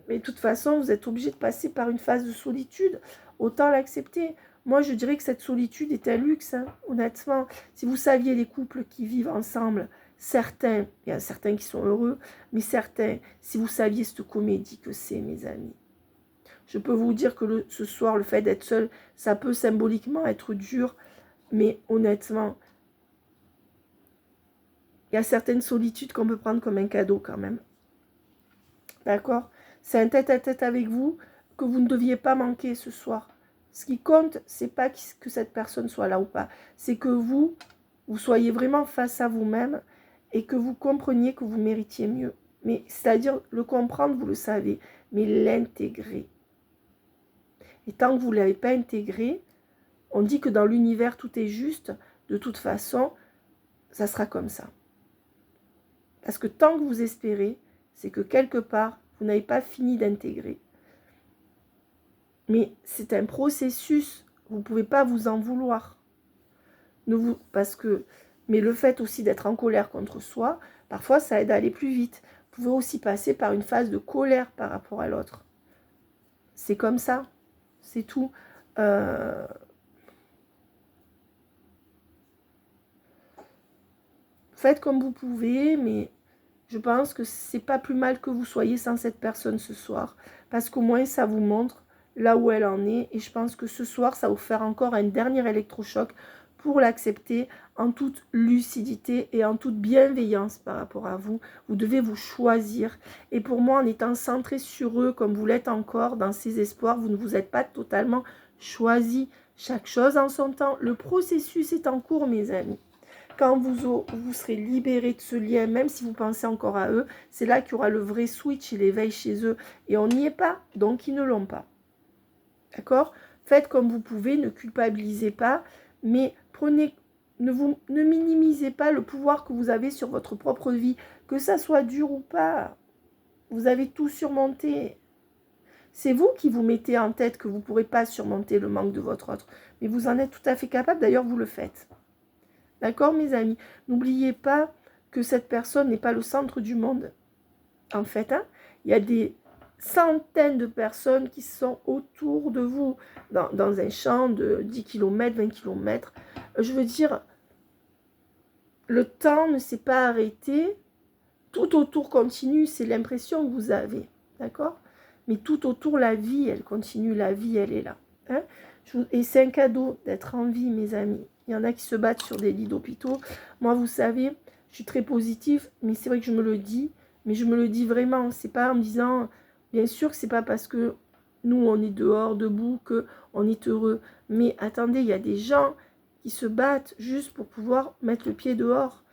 Mais de toute façon, vous êtes obligé de passer par une phase de solitude. Autant l'accepter. Moi, je dirais que cette solitude est un luxe, hein, honnêtement. Si vous saviez les couples qui vivent ensemble, certains, il y a certains qui sont heureux, mais certains, si vous saviez cette comédie que c'est, mes amis. Je peux vous dire que ce soir, le fait d'être seul, ça peut symboliquement être dur, mais honnêtement, il y a certaines solitudes qu'on peut prendre comme un cadeau quand même. D'accord? C'est un tête-à-tête avec vous que vous ne deviez pas manquer ce soir. Ce qui compte, c'est pas que cette personne soit là ou pas. C'est que vous soyez vraiment face à vous-même et que vous compreniez que vous méritiez mieux. Mais c'est-à-dire, le comprendre, vous le savez, mais l'intégrer. Et tant que vous ne l'avez pas intégré, on dit que dans l'univers, tout est juste. De toute façon, ça sera comme ça. Parce que tant que vous espérez, c'est que quelque part, vous n'avez pas fini d'intégrer. Mais c'est un processus. Vous ne pouvez pas vous en vouloir. Mais le fait aussi d'être en colère contre soi, parfois ça aide à aller plus vite. Vous pouvez aussi passer par une phase de colère par rapport à l'autre. C'est comme ça. C'est tout. Faites comme vous pouvez, mais je pense que c'est pas plus mal que vous soyez sans cette personne ce soir. Parce qu'au moins, ça vous montre là où elle en est. Et je pense que ce soir, ça va vous faire encore un dernier électrochoc pour l'accepter en toute lucidité et en toute bienveillance par rapport à vous. Vous devez vous choisir. Et pour moi, en étant centré sur eux, comme vous l'êtes encore, dans ces espoirs, vous ne vous êtes pas totalement choisi. Chaque chose en son temps. Le processus est en cours, mes amis. Quand vous serez libéré de ce lien, même si vous pensez encore à eux, c'est là qu'il y aura le vrai switch et l'éveil chez eux. Et on n'y est pas, donc ils ne l'ont pas. D'accord? Faites comme vous pouvez, ne culpabilisez pas, mais ne minimisez pas le pouvoir que vous avez sur votre propre vie. Que ça soit dur ou pas, vous avez tout surmonté. C'est vous qui vous mettez en tête que vous ne pourrez pas surmonter le manque de votre autre. Mais vous en êtes tout à fait capable, d'ailleurs vous le faites. D'accord, mes amis? N'oubliez pas que cette personne n'est pas le centre du monde. En fait, hein, il y a des centaines de personnes qui sont autour de vous, dans un champ de 10 km, 20 km. Je veux dire, le temps ne s'est pas arrêté. Tout autour continue, c'est l'impression que vous avez. D'accord? Mais tout autour, la vie, elle continue. La vie, elle est là. Hein? Et c'est un cadeau d'être en vie, mes amis. Il y en a qui se battent sur des lits d'hôpitaux. Moi, vous savez, je suis très positive, mais c'est vrai que je me le dis. Mais je me le dis vraiment. C'est pas en me disant, bien sûr que c'est pas parce que nous, on est dehors, debout, qu'on est heureux. Mais attendez, il y a des gens qui se battent juste pour pouvoir mettre le pied dehors.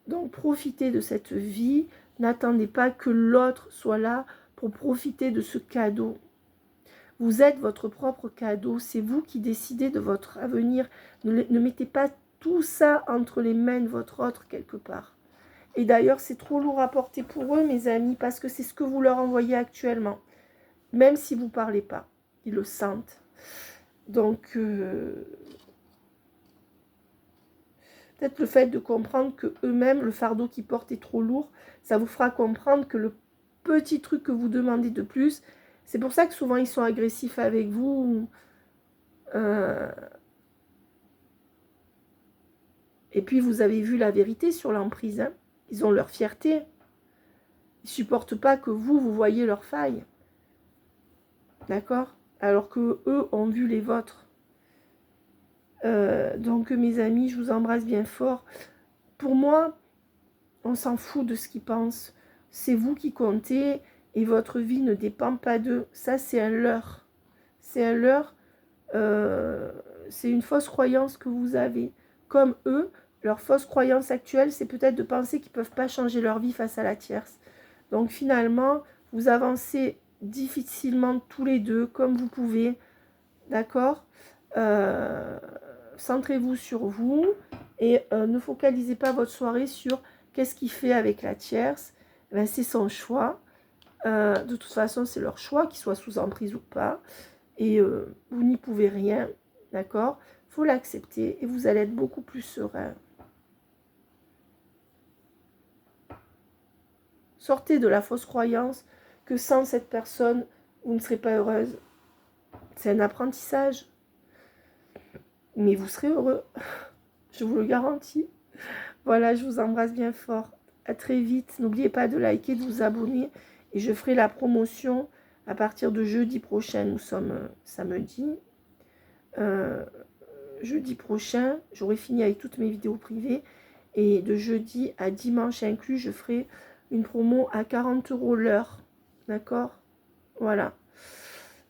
Donc, profitez de cette vie. N'attendez pas que l'autre soit là pour profiter de ce cadeau. Vous êtes votre propre cadeau. C'est vous qui décidez de votre avenir. Ne mettez pas tout ça entre les mains de votre autre quelque part. Et d'ailleurs, c'est trop lourd à porter pour eux, mes amis, parce que c'est ce que vous leur envoyez actuellement. Même si vous ne parlez pas. Ils le sentent. Donc, peut-être le fait de comprendre que eux-mêmes, le fardeau qu'ils portent est trop lourd, ça vous fera comprendre que le petit truc que vous demandez de plus, c'est pour ça que souvent ils sont agressifs avec vous. Et puis vous avez vu la vérité sur l'emprise. Hein. Ils ont leur fierté. Ils ne supportent pas que vous voyez leurs failles. D'accord? Alors que eux ont vu les vôtres. Donc mes amis, je vous embrasse bien fort. Pour moi, on s'en fout de ce qu'ils pensent. C'est vous qui comptez et votre vie ne dépend pas d'eux. Ça, c'est un leurre. C'est un leurre. C'est une fausse croyance que vous avez. Comme eux, leur fausse croyance actuelle, c'est peut-être de penser qu'ils ne peuvent pas changer leur vie face à la tierce. Donc finalement, vous avancez difficilement tous les deux, comme vous pouvez. D'accord? Centrez-vous sur vous et ne focalisez pas votre soirée sur qu'est-ce qu'il fait avec la tierce. Ben, c'est son choix. De toute façon, c'est leur choix, qu'ils soient sous emprise ou pas. Et vous n'y pouvez rien. D'accord? Il faut l'accepter et vous allez être beaucoup plus serein. Sortez de la fausse croyance que sans cette personne, vous ne serez pas heureuse. C'est un apprentissage. Mais vous serez heureux. Je vous le garantis. Voilà, je vous embrasse bien fort. À très vite. N'oubliez pas de liker, de vous abonner. Et je ferai la promotion à partir de jeudi prochain. Nous sommes samedi. Jeudi prochain, j'aurai fini avec toutes mes vidéos privées. Et de jeudi à dimanche inclus, je ferai une promo à 40 € l'heure. D'accord? Voilà.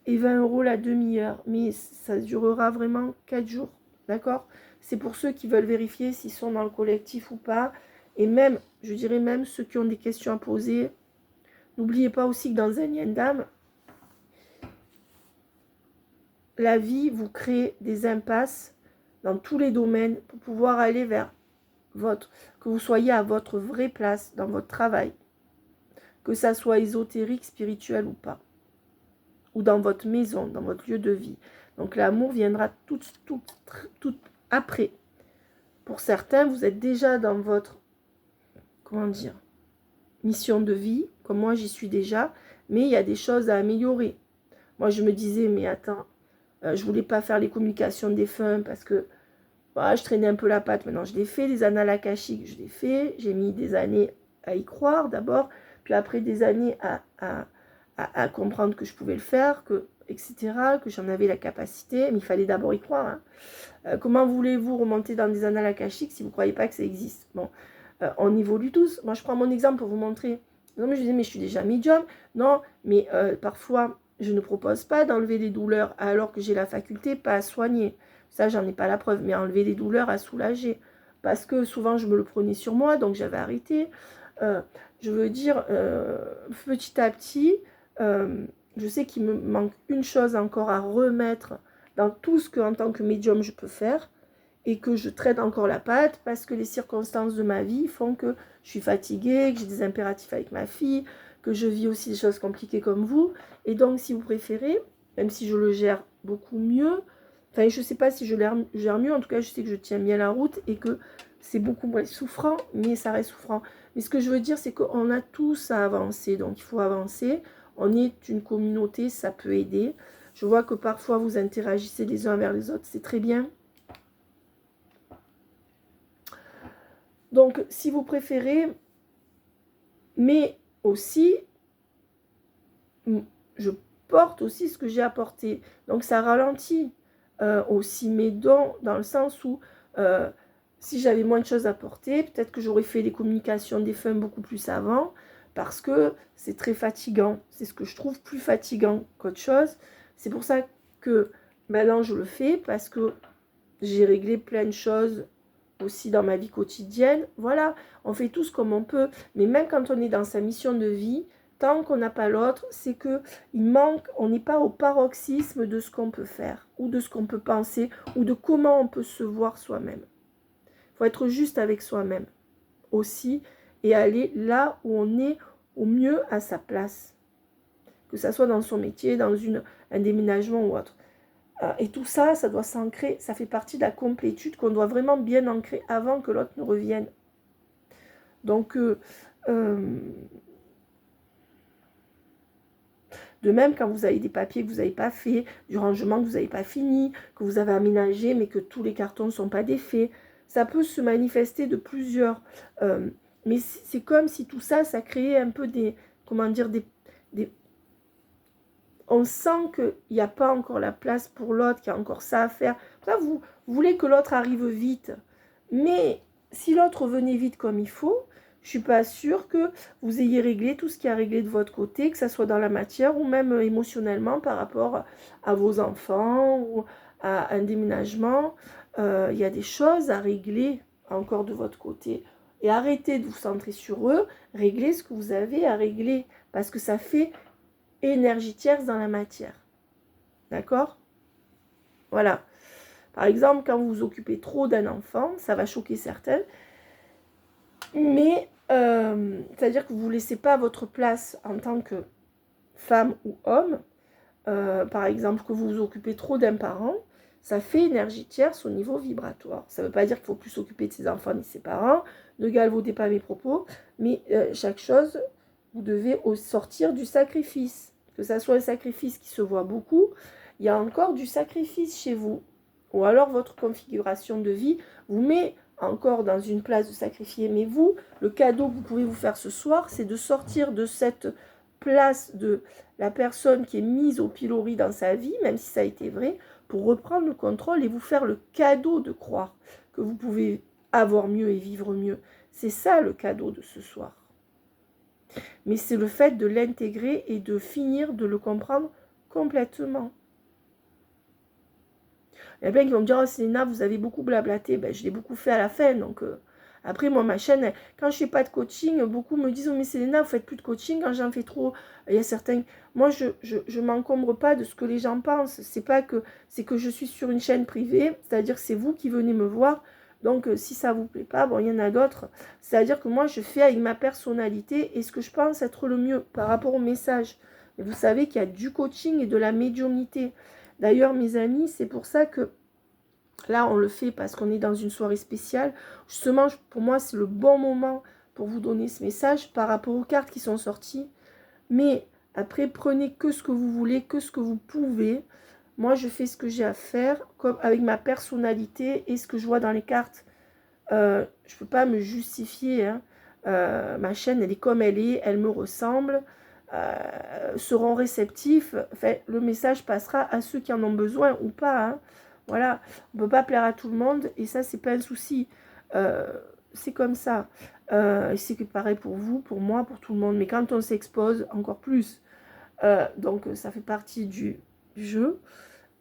Et 20 € la demi-heure. Mais ça durera vraiment 4 jours. D'accord? C'est pour ceux qui veulent vérifier s'ils sont dans le collectif ou pas. Et même, je dirais même ceux qui ont des questions à poser. N'oubliez pas aussi que dans un lien d'âme, la vie vous crée des impasses dans tous les domaines pour pouvoir aller vers que vous soyez à votre vraie place dans votre travail. Que ça soit ésotérique, spirituel ou pas. ou dans votre maison, dans votre lieu de vie. Donc l'amour viendra tout après. Pour certains, vous êtes déjà dans votre, comment dire, mission de vie, comme moi j'y suis déjà, mais il y a des choses à améliorer. Moi je me disais, mais attends, je voulais pas faire les communications des défunts parce que voilà, je traînais un peu la patte. Maintenant je l'ai fait, les annales akashiques, je l'ai fait, j'ai mis des années à y croire d'abord, puis après des années à comprendre que je pouvais le faire, etc., que j'en avais la capacité, mais il fallait d'abord y croire. Hein. Comment voulez-vous remonter dans des annales akashiques si vous ne croyez pas que ça existe? Bon, on évolue tous. Moi, je prends mon exemple pour vous montrer. Non, mais je disais, mais je suis déjà médium. Non, mais parfois, je ne propose pas d'enlever les douleurs alors que j'ai la faculté, pas à soigner. Ça, j'en ai pas la preuve, mais à enlever les douleurs, à soulager. Parce que souvent, je me le prenais sur moi, donc j'avais arrêté. Je veux dire, petit à petit, je sais qu'il me manque une chose encore à remettre dans tout ce que, en tant que médium, je peux faire, et que je traîne encore la patte parce que les circonstances de ma vie font que je suis fatiguée, que j'ai des impératifs avec ma fille, que je vis aussi des choses compliquées comme vous. Et donc, si vous préférez, même si je le gère beaucoup mieux, enfin, je ne sais pas si je le gère mieux, en tout cas, je sais que je tiens bien la route et que c'est beaucoup moins souffrant, mais ça reste souffrant. Mais ce que je veux dire, c'est qu'on a tous à avancer, donc il faut avancer. On est une communauté, ça peut aider. Je vois que parfois, vous interagissez les uns vers les autres, c'est très bien. Donc, si vous préférez, mais aussi, je porte aussi ce que j'ai apporté. Donc, ça ralentit aussi mes dons, dans le sens où, si j'avais moins de choses à porter, peut-être que j'aurais fait les communications des femmes beaucoup plus avant, parce que c'est très fatigant. C'est ce que je trouve plus fatigant qu'autre chose. C'est pour ça que maintenant, je le fais, parce que j'ai réglé plein de choses aussi dans ma vie quotidienne. Voilà, on fait tous comme on peut, mais même quand on est dans sa mission de vie, tant qu'on n'a pas l'autre, c'est que il manque, on n'est pas au paroxysme de ce qu'on peut faire, ou de ce qu'on peut penser, ou de comment on peut se voir soi-même. Il faut être juste avec soi-même aussi, et aller là où on est au mieux à sa place. Que ça soit dans son métier, dans un déménagement ou autre. Et tout ça, ça doit s'ancrer, ça fait partie de la complétude qu'on doit vraiment bien ancrer avant que l'autre ne revienne. Donc, de même, quand vous avez des papiers que vous n'avez pas fait, du rangement que vous n'avez pas fini, que vous avez aménagé, mais que tous les cartons ne sont pas défaits, ça peut se manifester de plusieurs. Mais c'est comme si tout ça, ça créait un peu des, comment dire, on sent qu'il n'y a pas encore la place pour l'autre, qu'il y a encore ça à faire. Ça, vous voulez que l'autre arrive vite. Mais si l'autre venait vite comme il faut, je ne suis pas sûre que vous ayez réglé tout ce qui a réglé de votre côté, que ce soit dans la matière ou même émotionnellement par rapport à vos enfants ou à un déménagement. Il y a des choses à régler encore de votre côté. Et arrêtez de vous centrer sur eux, réglez ce que vous avez à régler. Parce que ça fait énergie tierce dans la matière. D'accord? Voilà. Par exemple, quand vous vous occupez trop d'un enfant, ça va choquer certains, mais c'est-à-dire que vous ne laissez pas votre place en tant que femme ou homme. Par exemple, que vous vous occupez trop d'un parent, ça fait énergie tierce au niveau vibratoire. Ça ne veut pas dire qu'il faut plus s'occuper de ses enfants ni de ses parents, ne galvaudez pas mes propos, mais chaque chose, vous devez sortir du sacrifice. Que ça soit un sacrifice qui se voit beaucoup, il y a encore du sacrifice chez vous. Ou alors votre configuration de vie vous met encore dans une place de sacrifier. Mais vous, le cadeau que vous pouvez vous faire ce soir, c'est de sortir de cette place de la personne qui est mise au pilori dans sa vie, même si ça a été vrai, pour reprendre le contrôle et vous faire le cadeau de croire que vous pouvez avoir mieux et vivre mieux. C'est ça le cadeau de ce soir. Mais c'est le fait de l'intégrer et de finir de le comprendre complètement. Il y a plein qui vont me dire, oh Céline, vous avez beaucoup blablaté. Ben, je l'ai beaucoup fait à la fin. Donc, après, moi, ma chaîne, quand je ne fais pas de coaching, beaucoup me disent, oh mais Céline, vous ne faites plus de coaching quand j'en fais trop. Il y a certains... Moi, je ne m'encombre pas de ce que les gens pensent. C'est que je suis sur une chaîne privée, c'est-à-dire que c'est vous qui venez me voir. Donc, si ça ne vous plaît pas, bon, il y en a d'autres. C'est-à-dire que moi, je fais avec ma personnalité et ce que je pense être le mieux par rapport au message Mais vous savez qu'il y a du coaching et de la médiumnité. D'ailleurs, mes amis, c'est pour ça que là, on le fait parce qu'on est dans une soirée spéciale. Justement, pour moi, c'est le bon moment pour vous donner ce message par rapport aux cartes qui sont sorties. Mais après, prenez que ce que vous voulez, que ce que vous pouvez. Moi, je fais ce que j'ai à faire, comme avec ma personnalité et ce que je vois dans les cartes. Je ne peux pas me justifier. Hein. Ma chaîne, elle est comme elle est, elle me ressemble. Seront réceptifs. Enfin, le message passera à ceux qui en ont besoin ou pas. Hein. Voilà, on ne peut pas plaire à tout le monde et ça, c'est pas un souci. C'est comme ça. C'est pareil pour vous, pour moi, pour tout le monde. Mais quand on s'expose, encore plus. Donc, ça fait partie du jeu.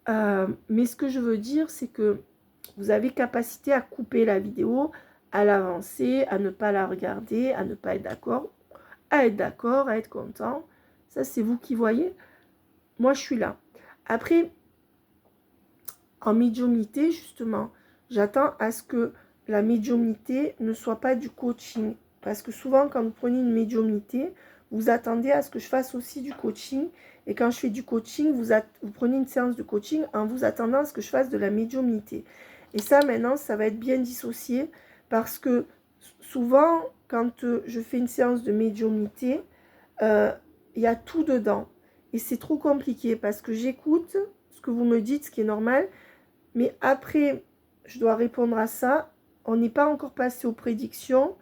Mais ce que je veux dire, c'est que vous avez capacité à couper la vidéo, à l'avancer, à ne pas la regarder, à ne pas être d'accord, à être content. Ça, c'est vous qui voyez. Moi, je suis là. Après, en médiumnité, justement, j'attends à ce que la médiumnité ne soit pas du coaching. Parce que souvent, quand vous prenez une médiumnité, vous attendez à ce que je fasse aussi du coaching. Et quand je fais du coaching, vous prenez une séance de coaching en vous attendant à ce que je fasse de la médiumnité. Et ça, maintenant, ça va être bien dissocié. Parce que souvent, quand je fais une séance de médiumnité, il y a tout dedans. Et c'est trop compliqué parce que j'écoute ce que vous me dites, ce qui est normal. Mais après, je dois répondre à ça. On n'est pas encore passé aux prédictions.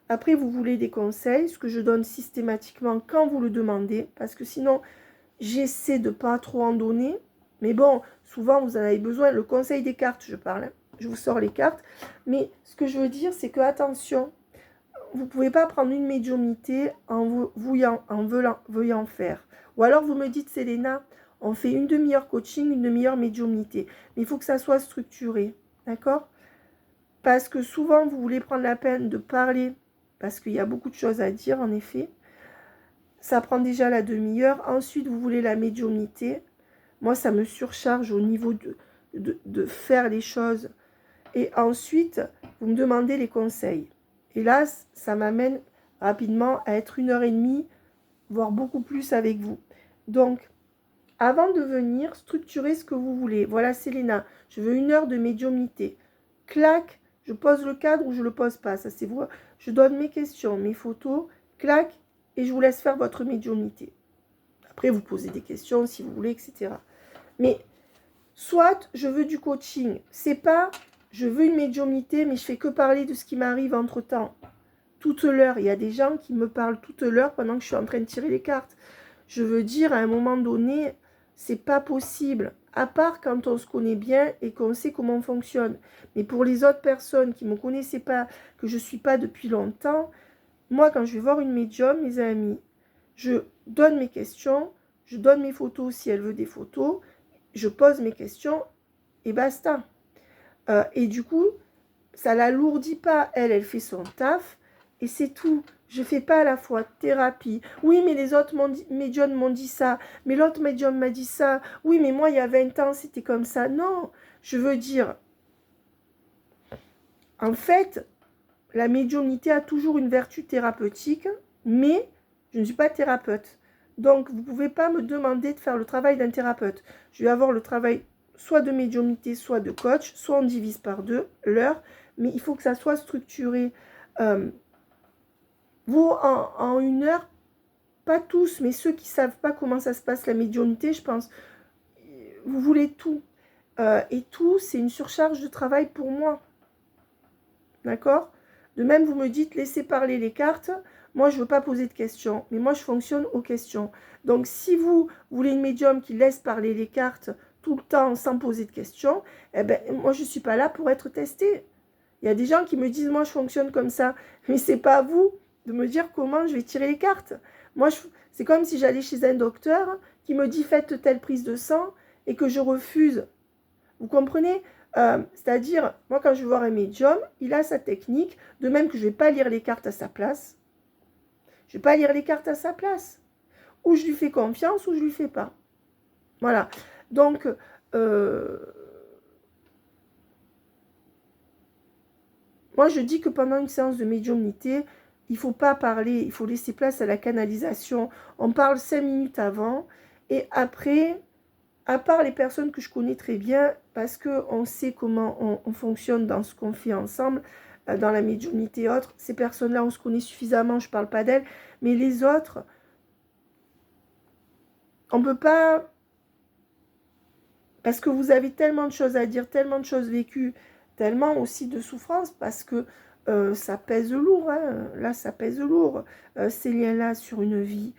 Après, vous voulez des conseils, ce que je donne systématiquement quand vous le demandez. Parce que sinon, j'essaie de ne pas trop en donner. Mais bon, souvent, vous en avez besoin. Le conseil des cartes, je parle. Hein. Je vous sors les cartes. Mais ce que je veux dire, c'est que, attention, vous ne pouvez pas prendre une médiumnité en voulant faire. Ou alors, vous me dites, Selena, on fait une demi-heure coaching, une demi-heure médiumnité. Mais il faut que ça soit structuré. D'accord? Parce que souvent, vous voulez prendre la peine de parler, parce qu'il y a beaucoup de choses à dire, en effet. Ça prend déjà la demi-heure. Ensuite, vous voulez la médiumnité. Moi, ça me surcharge au niveau de faire les choses. Et ensuite, vous me demandez les conseils. Et là, ça m'amène rapidement à être 1h30, voire beaucoup plus avec vous. Donc, avant de venir, structurez ce que vous voulez. Voilà, Selena, je veux 1 heure de médiumnité. Clac, je pose le cadre ou je ne le pose pas. Ça, c'est vous. Je donne mes questions, mes photos, clac, et je vous laisse faire votre médiumnité. Après, vous posez des questions si vous voulez, etc. Mais, soit je veux du coaching. C'est pas, je veux une médiumnité, mais je fais que parler de ce qui m'arrive entre-temps. Toute l'heure, il y a des gens qui me parlent toute l'heure pendant que je suis en train de tirer les cartes. Je veux dire, à un moment donné, c'est pas possible. À part quand on se connaît bien et qu'on sait comment on fonctionne. Mais pour les autres personnes qui ne me connaissaient pas, que je ne suis pas depuis longtemps, moi, quand je vais voir une médium, mes amis, je donne mes questions, je donne mes photos si elle veut des photos, je pose mes questions et basta. Et du coup, ça ne l'alourdit pas. Elle fait son taf et c'est tout. Je ne fais pas à la fois thérapie. Oui, mais les autres médiums m'ont dit ça. Mais l'autre médium m'a dit ça. Oui, mais moi, il y a 20 ans, c'était comme ça. Non, je veux dire, en fait, la médiumnité a toujours une vertu thérapeutique, mais je ne suis pas thérapeute. Donc, vous ne pouvez pas me demander de faire le travail d'un thérapeute. Je vais avoir le travail soit de médiumnité, soit de coach, soit on divise par 2 l'heure, mais il faut que ça soit structuré. Vous, en 1 heure, pas tous, mais ceux qui ne savent pas comment ça se passe la médiumnité, je pense, vous voulez tout. Et tout, c'est une surcharge de travail pour moi. D'accord? De même, vous me dites, laissez parler les cartes. Moi, je ne veux pas poser de questions, mais moi, je fonctionne aux questions. Donc, si vous voulez une médium qui laisse parler les cartes tout le temps sans poser de questions, eh ben, moi, je ne suis pas là pour être testée. Il y a des gens qui me disent, moi, je fonctionne comme ça. Mais ce n'est pas à vous de me dire comment je vais tirer les cartes. Moi, c'est comme si j'allais chez un docteur qui me dit, faites telle prise de sang et que je refuse. Vous comprenez? C'est-à-dire, moi, quand je vais voir un médium, il a sa technique, de même que je ne vais pas lire les cartes à sa place. Je ne vais pas lire les cartes à sa place. Ou je lui fais confiance, ou je ne lui fais pas. Voilà. Donc, moi, je dis que pendant une séance de médiumnité, il ne faut pas parler, il faut laisser place à la canalisation. On parle 5 minutes avant et après, à part les personnes que je connais très bien, parce qu'on sait comment on fonctionne dans ce qu'on fait ensemble, dans la médiumnité et autres, ces personnes-là, on se connaît suffisamment, je ne parle pas d'elles, mais les autres, on ne peut pas, parce que vous avez tellement de choses à dire, tellement de choses vécues, tellement aussi de souffrances, parce que ça pèse lourd, hein. Là ça pèse lourd, ces liens-là sur une vie.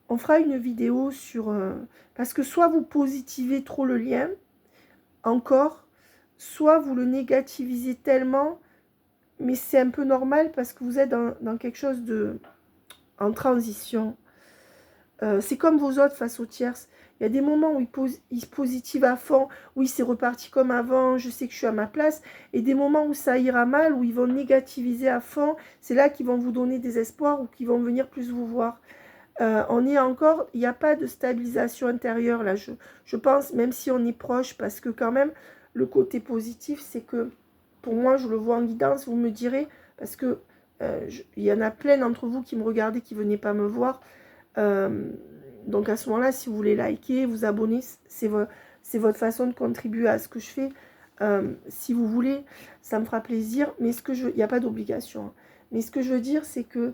On fera une vidéo sur... parce que soit vous positivez trop le lien, encore, soit vous le négativisez tellement, mais c'est un peu normal parce que vous êtes dans quelque chose de... en transition. C'est comme vos autres face aux tierces. Il y a des moments où ils se positivent à fond, où c'est reparti comme avant, je sais que je suis à ma place, et des moments où ça ira mal, où ils vont négativiser à fond, c'est là qu'ils vont vous donner des espoirs ou qu'ils vont venir plus vous voir. On est encore, il n'y a pas de stabilisation intérieure là, je pense, même si on est proche, parce que quand même, le côté positif, c'est que, pour moi, je le vois en guidance, vous me direz, parce que il y en a plein d'entre vous qui me regardaient, qui ne venaient pas me voir. Donc à ce moment-là, si vous voulez liker, vous abonner, c'est votre façon de contribuer à ce que je fais. Si vous voulez, ça me fera plaisir, mais il n'y a pas d'obligation. Hein. Mais ce que je veux dire, c'est que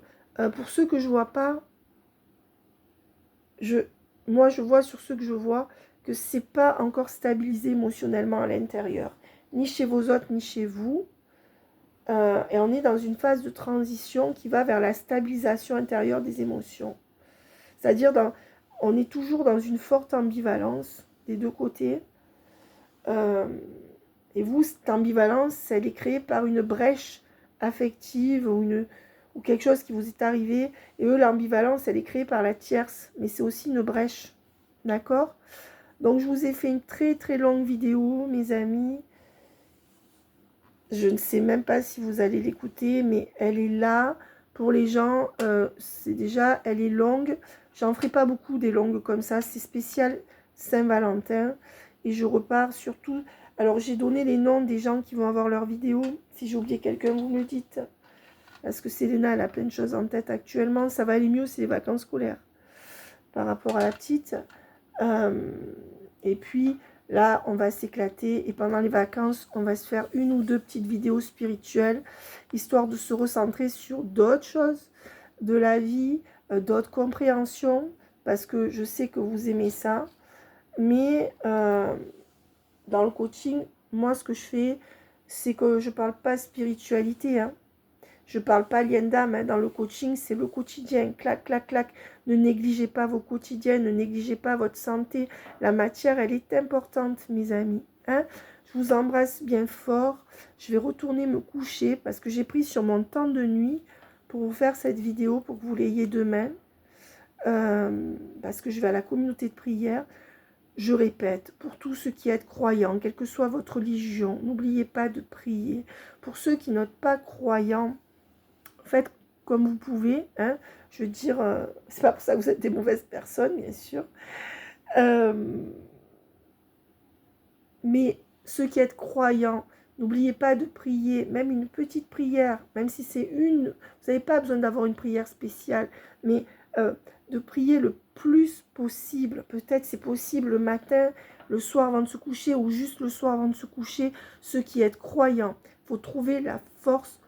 pour ceux que je ne vois pas, moi je vois sur ceux que je vois que c'est pas encore stabilisé émotionnellement à l'intérieur, ni chez vos autres, ni chez vous. Et on est dans une phase de transition qui va vers la stabilisation intérieure des émotions. C'est-à-dire, on est toujours dans une forte ambivalence des deux côtés. Et vous, cette ambivalence, elle est créée par une brèche affective ou quelque chose qui vous est arrivé. Et eux, l'ambivalence, elle est créée par la tierce. Mais c'est aussi une brèche. D'accord? Donc, je vous ai fait une très très longue vidéo, mes amis. Je ne sais même pas si vous allez l'écouter, mais elle est là. Pour les gens, c'est déjà, elle est longue. J'en ferai pas beaucoup des longues comme ça. C'est spécial Saint-Valentin. Et je repars surtout... Alors, j'ai donné les noms des gens qui vont avoir leur vidéo. Si j'ai oublié quelqu'un, vous me le dites. Parce que Selena, elle a plein de choses en tête actuellement. Ça va aller mieux, c'est les vacances scolaires. Par rapport à la petite. Et puis, là, on va s'éclater. Et pendant les vacances, on va se faire une ou deux petites vidéos spirituelles. Histoire de se recentrer sur d'autres choses de la vie. D'autres compréhensions. Parce que je sais que vous aimez ça. Mais... dans le coaching, moi, ce que je fais, c'est que je ne parle pas spiritualité. Hein. Je ne parle pas lien d'âme. Hein. Dans le coaching, c'est le quotidien. Clac, clac, clac. Ne négligez pas vos quotidiens. Ne négligez pas votre santé. La matière, elle est importante, mes amis. Hein. Je vous embrasse bien fort. Je vais retourner me coucher parce que j'ai pris sur mon temps de nuit pour vous faire cette vidéo, pour que vous l'ayez demain. Parce que je vais à la communauté de prière. Je répète, pour tous ceux qui êtes croyants, quelle que soit votre religion, n'oubliez pas de prier. Pour ceux qui n'êtes pas croyants, faites comme vous pouvez. Hein. Je veux dire, c'est pas pour ça que vous êtes des mauvaises personnes, bien sûr. Mais ceux qui êtes croyants, n'oubliez pas de prier, même une petite prière, même si c'est une... Vous n'avez pas besoin d'avoir une prière spéciale, mais... de prier le plus possible. Peut-être c'est possible le matin, le soir avant de se coucher ou juste le soir avant de se coucher. Ceux qui êtes croyants, il faut trouver la force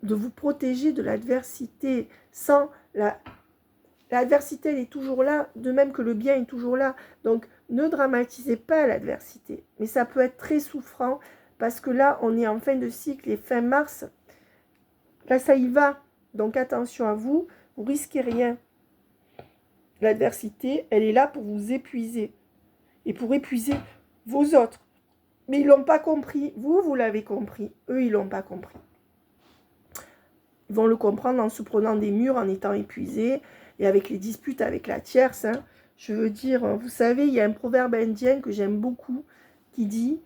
de vous protéger de l'adversité. Sans l'adversité, elle est toujours là, de même que le bien est toujours là. Donc, ne dramatisez pas l'adversité. Mais ça peut être très souffrant parce que là, on est en fin de cycle et fin mars. Là, ça y va. Donc, attention à vous. Vous risquez rien. L'adversité, elle est là pour vous épuiser. Et pour épuiser vos autres. Mais ils ne l'ont pas compris. Vous, vous l'avez compris. Eux, ils ne l'ont pas compris. Ils vont le comprendre en se prenant des murs, en étant épuisés. Et avec les disputes avec la tierce. Hein. Je veux dire, vous savez, il y a un proverbe indien que j'aime beaucoup. Qui dit,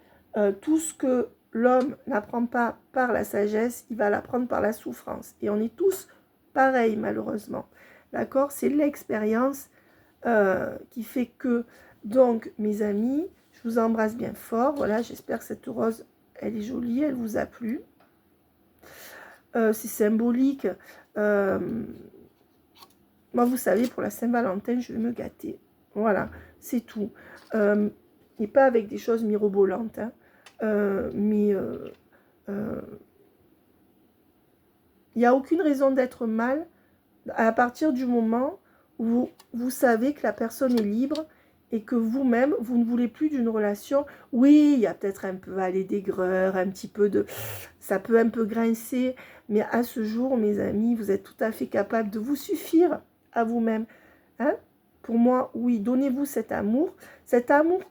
tout ce que l'homme n'apprend pas par la sagesse, il va l'apprendre par la souffrance. Et on est tous pareils, malheureusement. D'accord? C'est l'expérience qui fait que, donc, mes amis, je Je vous embrasse bien fort. Voilà, j'espère que cette rose, elle est jolie, elle vous a plu. C'est symbolique. Moi, vous savez, pour la Saint-Valentin, je vais me gâter. Voilà, c'est tout. Et pas avec des choses mirobolantes. Hein. Mais il n'y a aucune raison d'être mal à partir du moment où vous savez que la personne est libre et que vous-même, vous ne voulez plus d'une relation. Oui, il y a peut-être un peu d'aigreur, un petit peu de... Ça peut un peu grincer, mais à ce jour, mes amis, vous êtes tout à fait capable de vous suffire à vous-même. Hein? Pour moi, oui, donnez-vous cet amour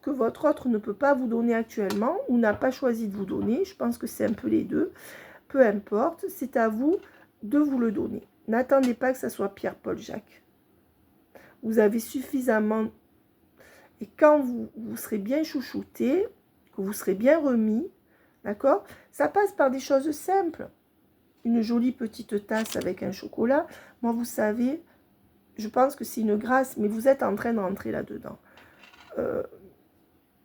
que votre autre ne peut pas vous donner actuellement ou n'a pas choisi de vous donner. Je pense que c'est un peu les deux. Peu importe, c'est à vous de vous le donner. N'attendez pas que ça soit Pierre, Paul, Jacques. Vous avez suffisamment... Et quand vous serez bien chouchouté, que vous serez bien remis, d'accord? Ça passe par des choses simples. Une jolie petite tasse avec un chocolat. Moi, vous savez, je pense que c'est une grâce, mais vous êtes en train de rentrer là-dedans.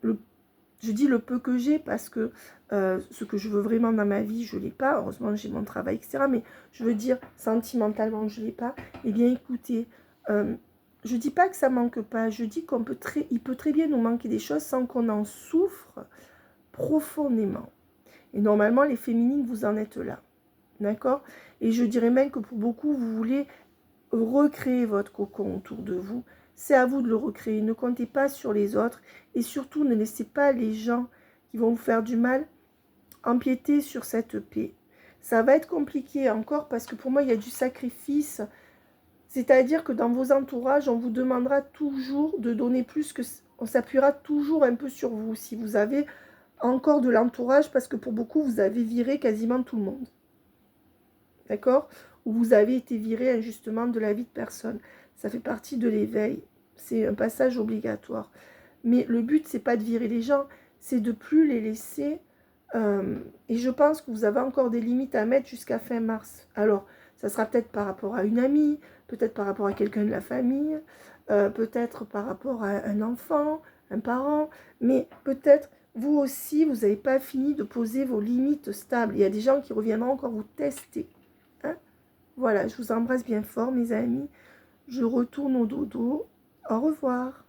Je dis le peu que j'ai parce que ce que je veux vraiment dans ma vie, je ne l'ai pas. Heureusement, j'ai mon travail, etc. Mais je veux dire, sentimentalement, je ne l'ai pas. Eh bien, écoutez, je ne dis pas que ça ne manque pas. Je dis il peut très bien nous manquer des choses sans qu'on en souffre profondément. Et normalement, les féminines, vous en êtes là. D'accord? Et je dirais même que pour beaucoup, vous voulez recréer votre cocon autour de vous. C'est à vous de le recréer. Ne comptez pas sur les autres. Et surtout, ne laissez pas les gens qui vont vous faire du mal empiéter sur cette paix. Ça va être compliqué encore parce que pour moi, il y a du sacrifice. C'est-à-dire que dans vos entourages, on vous demandera toujours de donner plus que... On s'appuiera toujours un peu sur vous. Si vous avez encore de l'entourage, parce que pour beaucoup, vous avez viré quasiment tout le monde. D'accord? Ou vous avez été viré injustement de la vie de personne. Ça fait partie de l'éveil. C'est un passage obligatoire. Mais le but, c'est pas de virer les gens, c'est de plus les laisser. Et je pense que vous avez encore des limites à mettre jusqu'à fin mars. Alors, ça sera peut-être par rapport à une amie, peut-être par rapport à quelqu'un de la famille, peut-être par rapport à un enfant, un parent, mais peut-être vous aussi, vous n'avez pas fini de poser vos limites stables. Il y a des gens qui reviendront encore vous tester. Hein? Voilà, je vous embrasse bien fort, mes amis. Je retourne au dodo. Au revoir.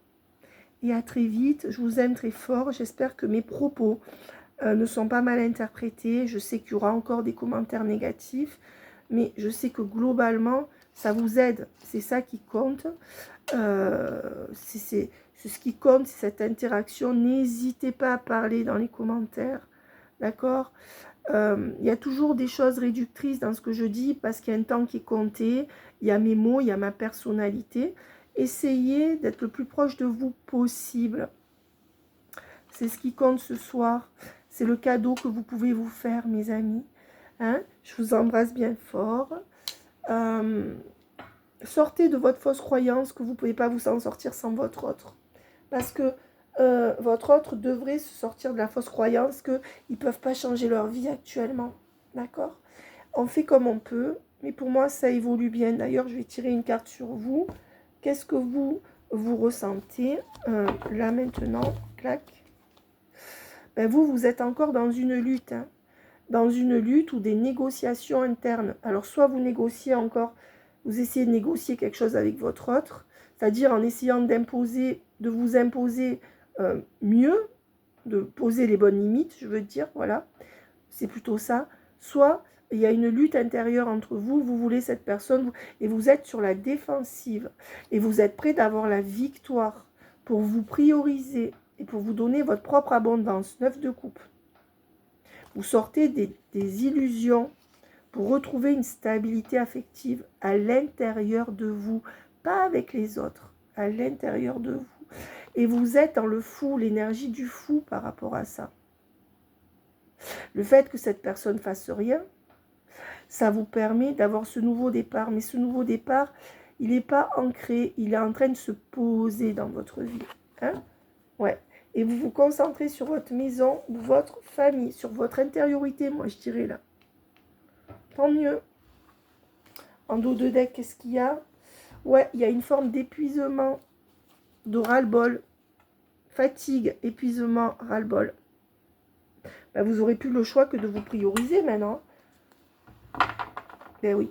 Et à très vite. Je vous aime très fort. J'espère que mes propos ne sont pas mal interprétés. Je sais qu'il y aura encore des commentaires négatifs. Mais je sais que globalement, ça vous aide. C'est ça qui compte. C'est ce qui compte, c'est cette interaction. N'hésitez pas à parler dans les commentaires. D'accord? Il y a toujours des choses réductrices dans ce que je dis parce qu'il y a un temps qui est compté. Il y a mes mots, il y a ma personnalité. Essayez d'être le plus proche de vous possible. C'est ce qui compte ce soir. C'est le cadeau que vous pouvez vous faire, mes amis. Hein? Je vous embrasse bien fort. Sortez de votre fausse croyance que vous ne pouvez pas vous en sortir sans votre autre. Parce que votre autre devrait se sortir de la fausse croyance qu'ils ne peuvent pas changer leur vie actuellement. D'accord? On fait comme on peut. Mais pour moi, ça évolue bien. D'ailleurs, je vais tirer une carte sur vous. Qu'est-ce que vous ressentez là maintenant? Clac. Ben vous êtes encore dans une lutte. Hein, dans une lutte ou des négociations internes. Alors, soit vous négociez encore, vous essayez de négocier quelque chose avec votre autre, c'est-à-dire en essayant d'imposer, de vous imposer mieux, de poser les bonnes limites, je veux dire, voilà. C'est plutôt ça. Soit il y a une lutte intérieure entre vous, vous voulez cette personne, et vous êtes sur la défensive, et vous êtes prêt d'avoir la victoire pour vous prioriser et pour vous donner votre propre abondance. 9 de coupe. Vous sortez des illusions pour retrouver une stabilité affective à l'intérieur de vous, pas avec les autres, à l'intérieur de vous. Et vous êtes dans le fou, l'énergie du fou par rapport à ça. Le fait que cette personne fasse rien, ça vous permet d'avoir ce nouveau départ. Mais ce nouveau départ, il n'est pas ancré, il est en train de se poser dans votre vie. Hein? Ouais. Et vous vous concentrez sur votre maison, votre famille, sur votre intériorité, moi je dirais là. Tant mieux. En dos de deck, qu'est-ce qu'il y a? Ouais, il y a une forme d'épuisement, de ras-le-bol. fatigue, épuisement, ras-le-bol. Ben, vous n'aurez plus le choix que de vous prioriser maintenant. Ben oui.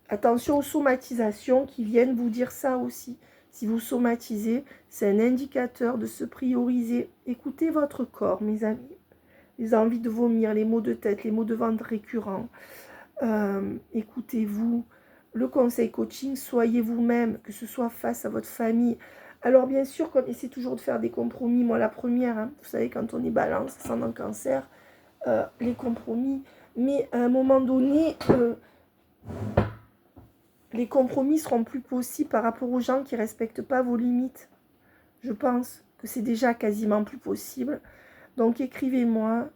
Attention aux somatisations qui viennent vous dire ça aussi. Si vous somatisez, c'est un indicateur de se prioriser. Écoutez votre corps, mes amis. Les envies de vomir, les maux de tête, les maux de ventre récurrents. Écoutez-vous. Le conseil coaching, soyez vous-même, que ce soit face à votre famille. Alors bien sûr, qu'on essaie toujours de faire des compromis. Moi, la première, hein, vous savez, quand on est balance, ascendant cancer, les compromis. Mais à un moment donné, les compromis seront plus possibles par rapport aux gens qui ne respectent pas vos limites. Je pense que c'est déjà quasiment plus possible. Donc écrivez-moi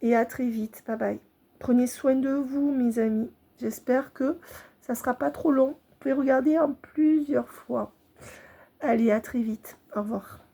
et à très vite. Bye bye. Prenez soin de vous, mes amis. J'espère que ça ne sera pas trop long. Vous pouvez regarder en plusieurs fois. Allez, à très vite. Au revoir.